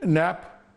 NAP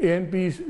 ANP,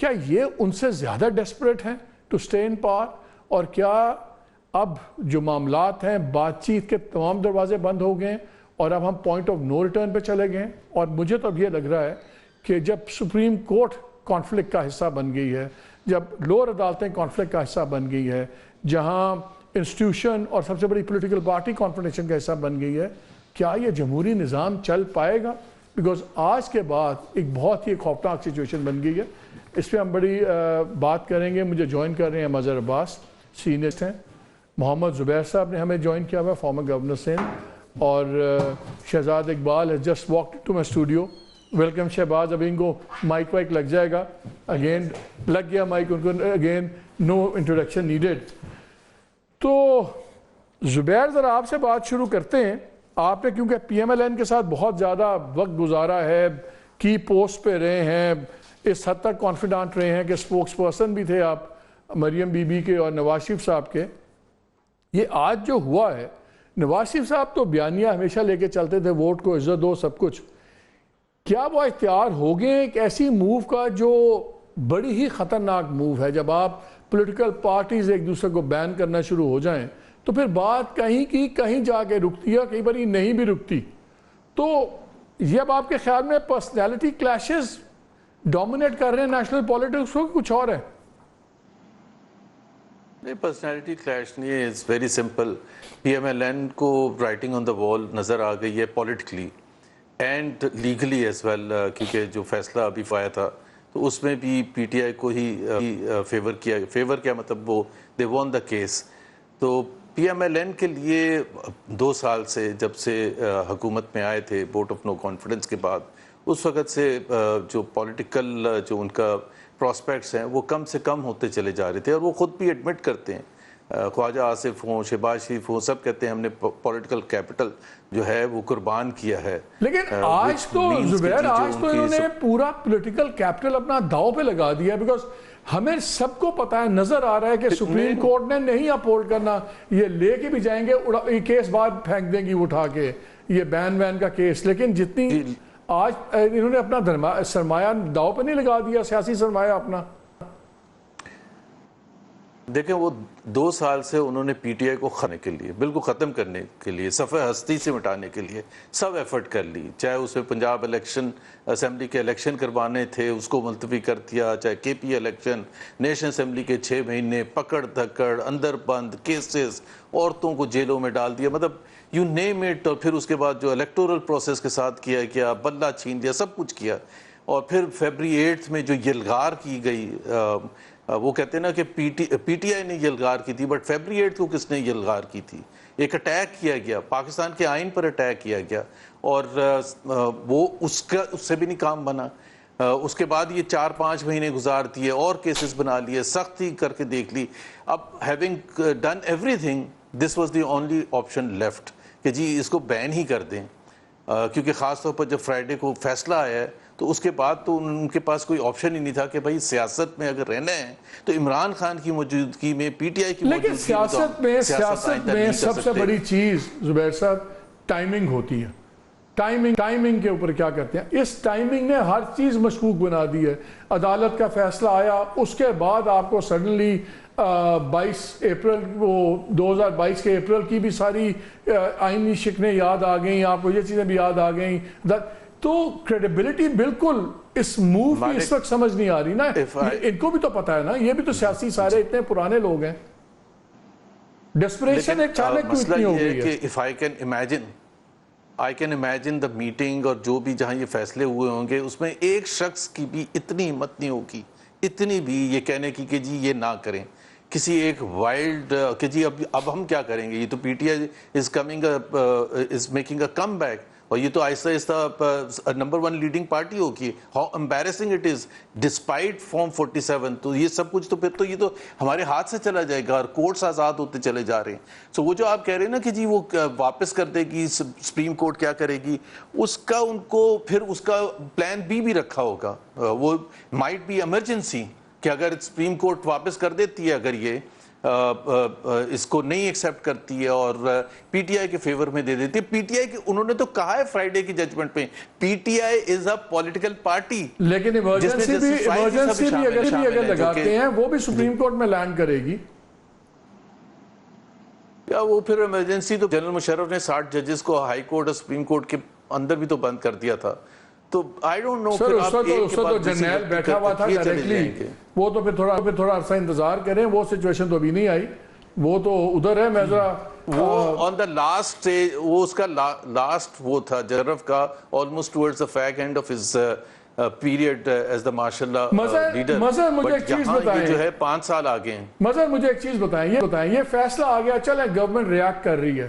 کیا یہ ان سے زیادہ ڈیسپریٹ ہیں ٹو اسٹے ان پاور؟ اور کیا اب جو معاملات ہیں بات چیت کے تمام دروازے بند ہو گئے ہیں اور اب ہم پوائنٹ آف نو ریٹرن پہ چلے گئے ہیں؟ اور مجھے تو اب یہ لگ رہا ہے کہ جب سپریم کورٹ کانفلکٹ کا حصہ بن گئی ہے، جب لوور عدالتیں کانفلکٹ کا حصہ بن گئی ہے، جہاں انسٹیٹیوشن اور سب سے بڑی پولیٹیکل پارٹی کانفرنٹیشن کا حصہ بن گئی ہے، کیا یہ جمہوری نظام چل پائے گا؟ بیکاز آج کے بعد ایک بہت ہی خوفناک سچویشن بن گئی ہے. اس پہ ہم بڑی بات کریں گے. مجھے جوائن کر رہے ہیں مظہر عباس، سینئر ہیں. محمد زبیر صاحب نے ہمیں جوائن کیا ہوا ہے، فارمر گورنر سندھ. اور Shahzad Iqbal has just walked to my studio. Welcome Shehbaz. اب ان کو مائک وائک لگ جائے گا. اگین لگ گیا مائک ان کو. Again no introduction needed. تو زبیر ذرا آپ سے بات شروع کرتے ہیں. آپ نے کیونکہ پی ایم ایل این کے ساتھ بہت زیادہ وقت گزارا ہے، کی پوسٹ پہ رہے ہیں، اس حد تک کانفیڈنٹ رہے ہیں کہ سپوکس پرسن بھی تھے آپ مریم بی بی کے اور نواز شریف صاحب کے. یہ آج جو ہوا ہے، نواز شریف صاحب تو بیانیہ ہمیشہ لے کے چلتے تھے، ووٹ کو عزت دو سب کچھ. کیا وہ اختیار ہو گئے ایک ایسی موو کا جو بڑی ہی خطرناک موو ہے؟ جب آپ پولیٹیکل پارٹیز ایک دوسرے کو بین کرنا شروع ہو جائیں تو پھر بات کہیں کی کہیں جا کے رکتی ہے، کئی بار نہیں بھی رکتی. تو یہ اب آپ کے خیال میں پرسنالٹی کلیشز ڈومینیٹ کر رہے ہیں نیشنل پالیٹکس کو، کچھ اور ہے؟ نہیں، پرسنالٹی کلیش نہیں ہے. It's very simple. P M L N کو رائٹنگ آن دا وال نظر آ گئی ہے politically and legally as well, کیونکہ جو فیصلہ ابھی آیا تھا تو اس میں بھی پی ٹی آئی کو ہی فیور کیا. فیور کیا مطلب، وہ دے وون دا کیس. تو پی ایم ایل این کے لیے 2 سال سے جب سے حکومت میں آئے تھے ووٹ آف نو کانفیڈنس کے بعد، اس وقت سے جو پولیٹیکل جو ان کا پراسپیکٹس ہیں وہ کم سے کم ہوتے چلے جا رہے تھے. اور وہ خود بھی ایڈمٹ کرتے ہیں، خواجہ آصف ہوں، شہباز شریف ہوں، سب کہتے ہیں ہم نے پولیٹیکل کیپٹل جو ہے وہ قربان کیا ہے. لیکن آج تو زبیر، آج تو انہوں نے پورا پولیٹیکل کیپٹل اپنا داؤ پہ لگا دیا، بیکاز ہمیں سب کو پتا ہے، نظر آ رہا ہے کہ سپریم کورٹ نے نہیں اپہولڈ کرنا. یہ لے کے بھی جائیں گے، یہ کیس بعد پھینک دیں گی اٹھا کے، یہ بین وین کا کیس. لیکن جتنی آج انہوں نے اپنا سرمایہ داؤ پہ نہیں لگا دیا، سیاسی سرمایہ اپنا. دیکھیں، وہ 2 سال سے انہوں نے پی ٹی آئی کو کھانے کے لیے، بالکل ختم کرنے کے لیے، صفحہ ہستی سے مٹانے کے لیے سب ایفرٹ کر لی. چاہے اس میں پنجاب الیکشن اسمبلی کے الیکشن کروانے تھے، اس کو ملتوی کر دیا، چاہے کے پی الیکشن، نیشنل اسمبلی کے 6 مہینے پکڑ دھکڑ، اندر بند کیسز، عورتوں کو جیلوں میں ڈال دیا، مطلب یو نیم اٹ. اور پھر اس کے بعد جو الیکٹورل پروسیس کے ساتھ کیا گیا، بلہ چھین دیا، سب کچھ کیا. اور پھر فیبری 8 میں جو یلغار کی گئی، وہ کہتے ہیں نا کہ پی ٹی آئی نے یلغار کی تھی، بٹ فیبری 8 کو کس نے یلغار کی تھی؟ ایک اٹیک کیا گیا، پاکستان کے آئین پر اٹیک کیا گیا، اور وہ اس سے بھی نہیں کام بنا. اس کے بعد یہ 4-5 مہینے گزار دیے، اور کیسز بنا لیے، سختی کر کے دیکھ لی. اب having done every thing, this was the only option left کہ جی اس کو بین ہی کر دیں. کیونکہ خاص طور پر جب فرائیڈے کو فیصلہ آیا ہے تو اس کے بعد تو ان کے پاس کوئی آپشن ہی نہیں تھا کہ بھائی سیاست میں اگر رہنا ہے تو عمران خان کی موجودگی میں، پی ٹی آئی کی موجودگی میں. لیکن سیاست میں سب سے بڑی چیز زبیر صاحب ٹائمنگ ہوتی ہے. ٹائمنگ کے اوپر کیا کرتے ہیں؟ اس ٹائمنگ نے ہر چیز مشکوک بنا دی ہے. عدالت کا فیصلہ آیا، اس کے بعد آپ کو سڈنلی 22 اپریل، وہ 2022 کے اپریل کی بھی ساری آئینی شکنیں یاد آ گئیں، آپ کو یہ چیزیں بھی یاد آ گئیں. تو کریڈیبلٹی بالکل اس موو کی اس وقت سمجھ نہیں آ رہی نا. ان کو بھی تو پتا ہے نا، یہ بھی تو سیاسی سارے اتنے پرانے لوگ ہیں. ڈیسپریشن ایک چالک کیوں اتنی ہو گئی ہے؟ I can imagine the meeting اور جو بھی جہاں یہ فیصلے ہوئے ہوں گے، اس میں ایک شخص کی بھی اتنی ہمت نہیں ہوگی، اتنی بھی یہ کہنے کی کہ جی یہ نہ کریں. کسی ایک وائلڈ کہ جی اب ہم کیا کریں گے، یہ تو پی T I is making a come back, اور یہ تو آہستہ آہستہ نمبر 1 لیڈنگ پارٹی ہوگی. How embarrassing it is despite form 47. تو یہ سب کچھ تو پھر تو یہ تو ہمارے ہاتھ سے چلا جائے گا، اور کورٹس آزاد ہوتے چلے جا رہے ہیں. سو وہ جو آپ کہہ رہے ہیں نا کہ جی وہ واپس کر دے گی، سپریم کورٹ کیا کرے گی، اس کا ان کو پھر اس کا پلان بھی رکھا ہوگا. وہ مائٹ بی ایمرجنسی کہ اگر سپریم کورٹ واپس کر دیتی ہے اگر یہ اس کو نہیں ایکسیپٹ کرتی ہے اور پی ٹی آئی کے فیور میں دے دیتی ہے. پی ٹی آئی کی انہوں نے تو کہا ہے فرائیڈے کی ججمنٹ پہ پی T I is a political party. لیکن ایمرجنسی بھی اگر لگاتے ہیں وہ بھی سپریم کورٹ میں لینڈ کرے گی. یا وہ پھر ایمرجنسی تو جنرل مشرف نے 60 ججز کو ہائی کورٹ اور سپریم کورٹ کے اندر بھی تو بند کر دیا تھا. تو آئی ڈونٹ نو سر اس تو جرنیل بیٹھا ہوا تھا ڈائریکٹلی, وہ تو پھر تھوڑا عرصہ انتظار کریں, وہ سچویشن تو ابھی نہیں آئی, وہ تو ادھر ہے. میں ذرا وہ آن دا لاسٹ وہ اس کا لاسٹ وہ تھا جرف کا almost towards the back and of his period as the ماشاء اللہ لیڈر. مجھے ایک چیز بتائیں, جو ہے 5 سال آگے ہیں. مظہر مجھے ایک چیز بتائیں, یہ فیصلہ آ گیا, چلیں گورنمنٹ ریاکٹ کر رہی ہے,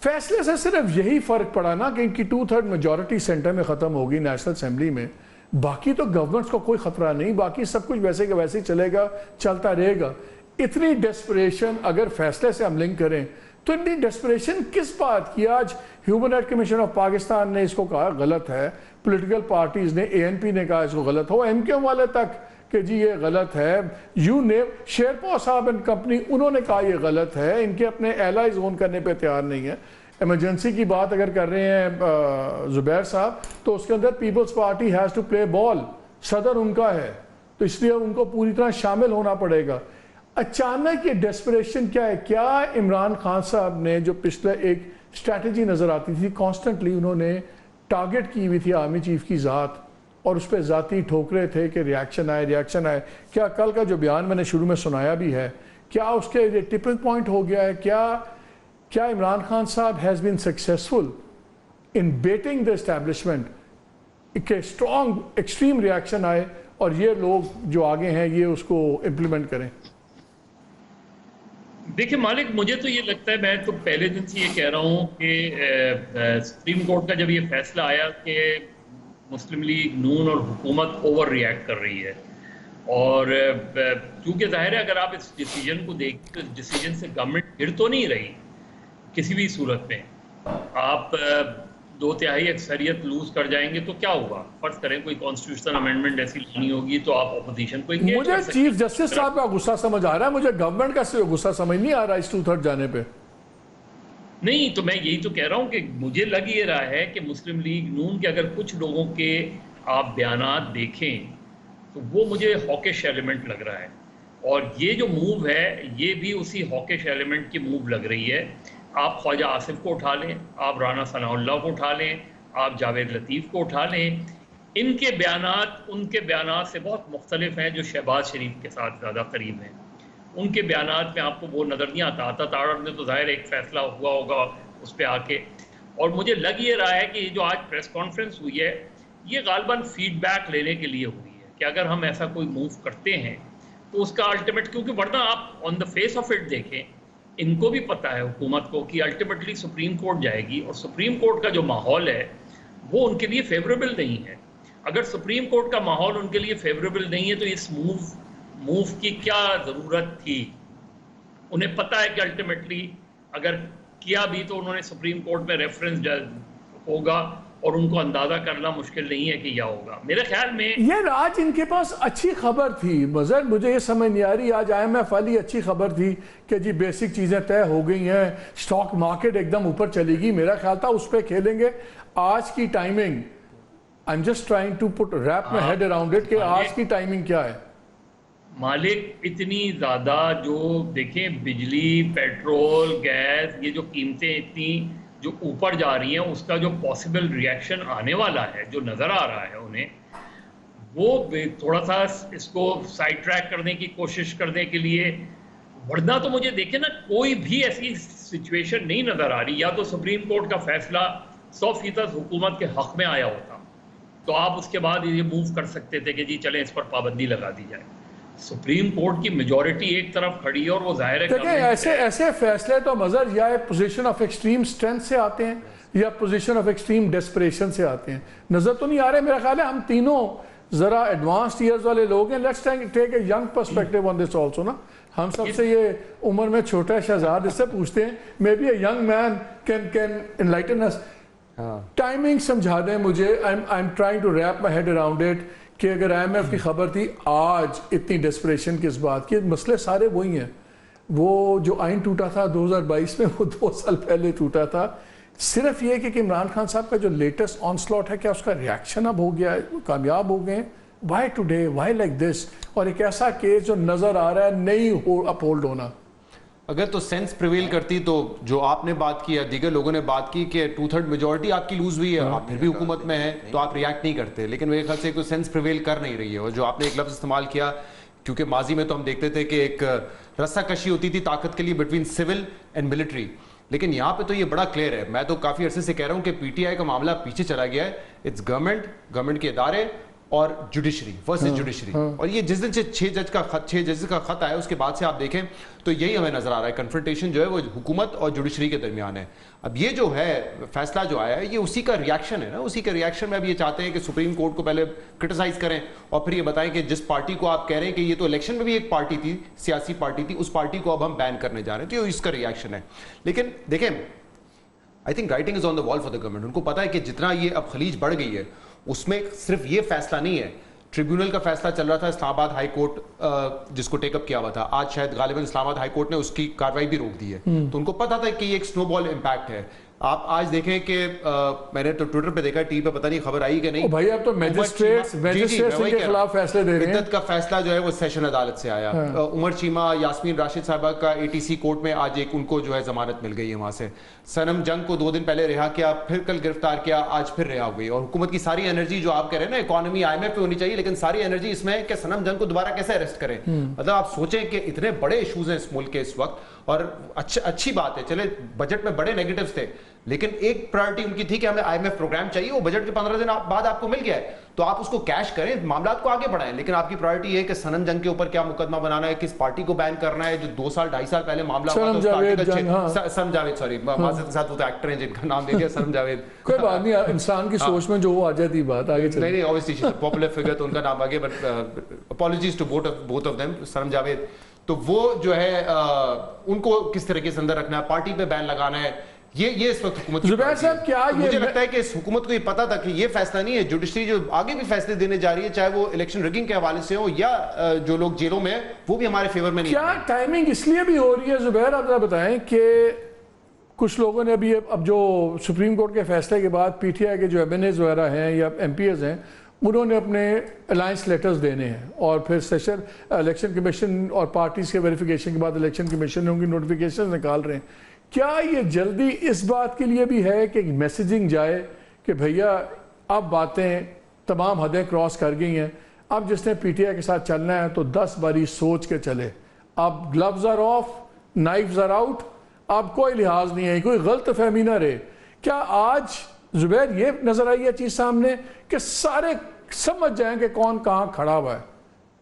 فیصلے سے صرف یہی فرق پڑا نا کہ ان کی 2/3 میجورٹی سینٹر میں ختم ہوگی نیشنل اسمبلی میں, باقی تو گورنمنٹس کو کوئی خطرہ نہیں, باقی سب کچھ ویسے کہ ویسے ہی چلے گا, چلتا رہے گا. اتنی ڈیسپریشن اگر فیصلے سے ہم لنک کریں تو اتنی ڈیسپریشن کس بات کی؟ آج human right commission of Pakistan نے اس کو کہا غلط ہے, پولیٹیکل پارٹیز نے, اے این پی نے کہا اس کو غلط ہو, ایم کیو والے تک کہ جی یہ غلط ہے, شیرپور صاحب اینڈ کمپنی انہوں نے کہا یہ غلط ہے, ان کے اپنے ایلائز اون کرنے پہ تیار نہیں ہے. ایمرجنسی کی بات اگر کر رہے ہیں زبیر صاحب تو اس کے اندر Peoples Party has to play ball, صدر ان کا ہے, تو اس لیے ان کو پوری طرح شامل ہونا پڑے گا. اچانک یہ ڈیسپریشن کیا ہے؟ کیا عمران خان صاحب نے جو پچھلے ایک اسٹریٹجی نظر آتی تھی, کانسٹنٹلی انہوں نے ٹارگٹ کی ہوئی تھی آرمی چیف کی ذات اور اس پہ ذاتی ٹھوکرے تھے کہ ریاکشن آئے, کیا کل کا جو بیان میں نے شروع میں سنایا بھی ہے, کیا اس کے ٹپنگ پوائنٹ ہو گیا ہے؟ کیا عمران خان صاحب has been successful in baiting the establishment کہ strong extreme reaction آئے اور یہ لوگ جو آگے ہیں یہ اس کو implement کریں؟ دیکھیں مالک, مجھے تو یہ لگتا ہے, میں تو پہلے دن سے یہ کہہ رہا ہوں کہ سپریم کورٹ کا جب یہ فیصلہ آیا کہ مسلم لیگ نون اور حکومت اوور ریئیکٹ کر رہی ہے, اور چونکہ ظاہر ہے اگر آپ اس ڈیسیجن کو دیکھیں تو اس ڈیسیجن سے گورنمنٹ گر تو نہیں رہی کسی بھی صورت میں. آپ 2/3 اکثریت لوز کر جائیں گے تو کیا ہوگا؟ فرض کریں کوئی کانسٹیٹیوشنل امینڈمنٹ ایسی لانی ہوگی تو آپ اپوزیشن کو انگیج مجھے کر سکتے ہیں. چیف جسٹس صاحب کا غصہ سمجھ آ رہا ہے, مجھے گورنمنٹ کا غصہ سمجھ نہیں آ رہا اس 2/3 جانے پہ. نہیں تو میں یہی تو کہہ رہا ہوں کہ مجھے لگ یہ رہا ہے کہ مسلم لیگ نون کے اگر کچھ لوگوں کے آپ بیانات دیکھیں تو وہ مجھے ہاکش ایلیمنٹ لگ رہا ہے, اور یہ جو موو ہے یہ بھی اسی ہاکش ایلیمنٹ کی موو لگ رہی ہے. آپ خواجہ آصف کو اٹھا لیں, آپ رانا ثناء اللہ کو اٹھا لیں, آپ جاوید لطیف کو اٹھا لیں, ان کے بیانات ان کے بیانات سے بہت مختلف ہیں جو شہباز شریف کے ساتھ زیادہ قریب ہیں. ان کے بیانات میں آپ کو وہ نظر نہیں آتا تاڑر نے تو ظاہر ایک فیصلہ ہوا ہوگا اس پہ آ کے, اور مجھے لگ یہ رہا ہے کہ یہ جو آج پریس کانفرنس ہوئی ہے یہ غالباً فیڈ بیک لینے کے لیے ہوئی ہے کہ اگر ہم ایسا کوئی موو کرتے ہیں تو اس کا الٹیمیٹ, کیونکہ ورنہ آپ آن دا فیس آف اٹ دیکھیں, ان کو بھی پتہ ہے حکومت کو کہ الٹیمیٹلی سپریم کورٹ جائے گی, اور سپریم کورٹ کا جو ماحول ہے وہ ان کے لیے فیوریبل نہیں ہے. اگر سپریم کورٹ کا ماحول ان کے لیے فیوریبل نہیں ہے تو اس موو کی کیا ضرورت تھی؟ انہیں پتہ ہے کہ الٹیمیٹلی اگر کیا بھی تو انہوں نے سپریم کورٹ میں ریفرنس ہوگا, اور ان کو اندازہ کرنا مشکل نہیں ہے کہ یہ ہوگا. میرے خیال میں یہ آج ان کے پاس اچھی خبر تھی, مظہر مجھے یہ سمجھ نہیں آ رہی, آج IMF والی اچھی خبر تھی کہ جی بیسک چیزیں طے ہو گئی ہیں, سٹاک مارکیٹ ایک دم اوپر چلے گی, میرا خیال تھا اس پہ کھیلیں گے. آج کی timing, I'm just trying to wrap my head around it کہ آج کی ٹائمنگ کیا ہے؟ مالک اتنی زیادہ جو دیکھیں بجلی, پیٹرول, گیس, یہ جو قیمتیں اتنی جو اوپر جا رہی ہیں, اس کا جو پاسبل ریئیکشن آنے والا ہے جو نظر آ رہا ہے انہیں, وہ تھوڑا سا اس کو سائڈ ٹریک کرنے کی کوشش کرنے کے لیے, ورنہ تو مجھے دیکھیں نا کوئی بھی ایسی سچویشن نہیں نظر آ رہی. یا تو سپریم کورٹ کا فیصلہ 100% حکومت کے حق میں آیا ہوتا تو آپ اس کے بعد یہ موو کر سکتے تھے کہ جی چلیں اس پر پابندی لگا دی جائے. سپریم کورٹ کی میجورٹی ایک طرف کھڑی ہے اور وہ ظاہر ہے کہ ایسے فیصلے تو مظہر یا پوزیشن آف ایکسٹریم سٹرینتھ سے آتے ہیں یا پوزیشن آف ایکسٹریم ڈیسپریشن سے آتے ہیں, نظر تو نہیں آ رہے. میرا خیال ہے ہم تینوں ذرا ایڈوانسڈ ایئرز والے لوگ ہیں. Let's take a young perspective on this also نا. ہم سب سے یہ عمر میں چھوٹا شہزاد اس سے پوچھتے ہیں, maybe a young man can enlighten us. Timing سمجھا دیں مجھے, I am trying to wrap my head around it کہ اگر IMF کی خبر تھی آج اتنی ڈیسپریشن کس بات کی, مسئلے سارے وہی ہیں. وہ جو آئین ٹوٹا تھا 2022 میں وہ 2 سال پہلے ٹوٹا تھا. صرف یہ کہ عمران خان صاحب کا جو لیٹسٹ آن سلاٹ ہے کیا اس کا ریاکشن اب ہو گیا ہے, کامیاب ہو گئے ہیں؟ Why today, why like this? اور ایک ایسا کیس جو نظر آ رہا ہے نہیں اپ ہولڈ ہونا. اگر تو سینس پریویل کرتی تو جو آپ نے بات کی یا دیگر لوگوں نے بات کی کہ 2/3 میجورٹی آپ کی لوز ہوئی ہے, آپ پھر بھی حکومت میں ہیں, تو آپ ریاکٹ نہیں کرتے. لیکن میرے خیال سے کوئی سینس پریویل کر نہیں رہی ہے. اور جو آپ نے ایک لفظ استعمال کیا, کیونکہ ماضی میں تو ہم دیکھتے تھے کہ ایک رسہ کشی ہوتی تھی طاقت کے لیے بٹوین سول اینڈ ملٹری, لیکن یہاں پہ تو یہ بڑا کلیئر ہے. میں تو کافی عرصے سے کہہ رہا ہوں کہ پی ٹی آئی کا معاملہ پیچھے چلا گیا ہے. اٹس گورنمنٹ کے ادارے اور جوڈیشری ورسز جوڈیشری. اور یہ جس دن سے 6 ججز کا خط آیا اس کے بعد سے آپ دیکھیں تو یہی ہمیں نظر آ رہا ہے, کنفرنٹیشن جو ہے وہ حکومت اور جوڈیشری کے درمیان ہے. اب یہ جو ہے فیصلہ جو آیا ہے یہ اسی کا ریاکشن ہے نا, اسی کا ریاکشن میں اب یہ چاہتے ہیں کہ سپریم کورٹ کو پہلے کرٹیسائز کریں اور پھر یہ بتائیں کہ جس پارٹی کو آپ کہہ رہے ہیں کہ یہ تو الیکشن میں بھی ایک پارٹی تھی, سیاسی پارٹی تھی, اس پارٹی کو اب ہم بین کرنے جا رہے ہیں. تو یہ اس کا ریاکشن ہے. لیکن دیکھیں I think writing is on the وال فار دا گورنمنٹ. ان کو پتا ہے کہ جتنا یہ اب خلیج بڑھ گئی ہے اس میں صرف یہ فیصلہ نہیں ہے, ٹریبیونل کا فیصلہ چل رہا تھا اسلام آباد ہائی کورٹ جس کو ٹیک اپ کیا ہوا تھا, آج شاید غالباً اسلام آباد ہائی کورٹ نے اس کی کارروائی بھی روک دی ہے. تو ان کو پتا تھا کہ یہ ایک سنو بال امپیکٹ ہے. آپ آج دیکھیں کہ میں نے تو ٹویٹر پہ دیکھا, ٹی وی پہ پتہ نہیں خبر آئی کہ نہیں, بھائی اب تو میجسٹریٹس کے خلاف فیصلے دے رہے ہیں. عدت کا فیصلہ جو ہے وہ سیشن عدالت سے آیا. عمر چیمہ, یاسمین راشد صاحبہ کا ATC کورٹ میں آج ایک ان کو جو ہے ضمانت مل گئی ہے وہاں سے. صنم جنگ کو 2 دن پہلے رہا کیا, پھر کل گرفتار کیا, آج پھر رہا ہو گئی. اور حکومت کی ساری انرجی جو آپ کہہ رہے ہیں نا اکانومی IMF پہ ہونی چاہیے, لیکن ساری انرجی اس میں ہے کہ صنم جنگ کو دوبارہ کیسے اریسٹ کریں. مطلب آپ سوچیں کہ اتنے بڑے ایشوز ہیں اس ملک کے اس وقت, اور اچھی بات ہے چلے بجٹ میں بڑے نیگیٹوز تھے, لیکن ایک پرائرٹی ان کی تھی کہ ہمیں IMF پروگرام چاہیے, وہ بجٹ کے 15 دن بعد آپ کو مل گیا ہے, تو آپ اس کو کیش کریں, معاملات کو آگے بڑھائیں. لیکن آپ کی پرائرٹی یہ ہے کہ صنم جنگ کے اوپر کیا مقدمہ بنانا ہے, کس پارٹی کو بین کرنا ہے, جو 2 سال 2.5 سال پہلے معاملہ ہوا تھا. صنم جاوید, سوری معذرت کے ساتھ, وہ تو ایکٹر ہیں جن کا نام دے دیا صنم جاوید. کوئی بات نہیں, انسان کی سوچ میں جو وہ آ جاتی بات آگے چلے. نہیں obviously پاپولر فگر تو ان کا نام آگے, but apologies to both of them. Sanam Javed تو وہ جو ہے ان کو کس طریقے سے اندر رکھنا ہے, پارٹی پہ بین لگانا ہے, یہ اس وقت حکومت. زبیر صاحب کیا مجھے لگتا ہے کہ اس حکومت کو یہ پتا تھا کہ یہ فیصلہ نہیں ہے, جوڈیشری جو آگے بھی فیصلے دینے جا رہی ہے چاہے وہ الیکشن رگنگ کے حوالے سے ہو یا جو لوگ جیلوں میں وہ بھی ہمارے فیور میں نہیں. کیا ٹائمنگ اس لیے بھی ہو رہی ہے زبیر, آپ ذرا بتائیں کہ کچھ لوگوں نے اب جو سپریم کورٹ کے فیصلے کے بعد PTI کے جو MNAs وغیرہ ہیں یا MPs ہیں انہوں نے اپنے الائنس لیٹرز دینے ہیں, اور پھر سیشن الیکشن کمیشن اور پارٹیز کے ویریفیکیشن کے بعد الیکشن کمیشن ان کی نوٹیفیکیشن نکال رہے ہیں. کیا یہ جلدی اس بات کے لیے بھی ہے کہ میسیجنگ جائے کہ بھیا اب باتیں تمام حدیں کراس کر گئی ہیں, اب جس نے PTI کے ساتھ چلنا ہے تو 10 باری سوچ کے چلے, اب gloves are off, knives are out, اب کوئی لحاظ نہیں ہے, کوئی غلط فہمی نہ رہے. کیا آج زبیر یہ نظر آئی ہے چیز سامنے کہ سارے سمجھ جائیں کہ کون کہاں کھڑا ہوا ہے,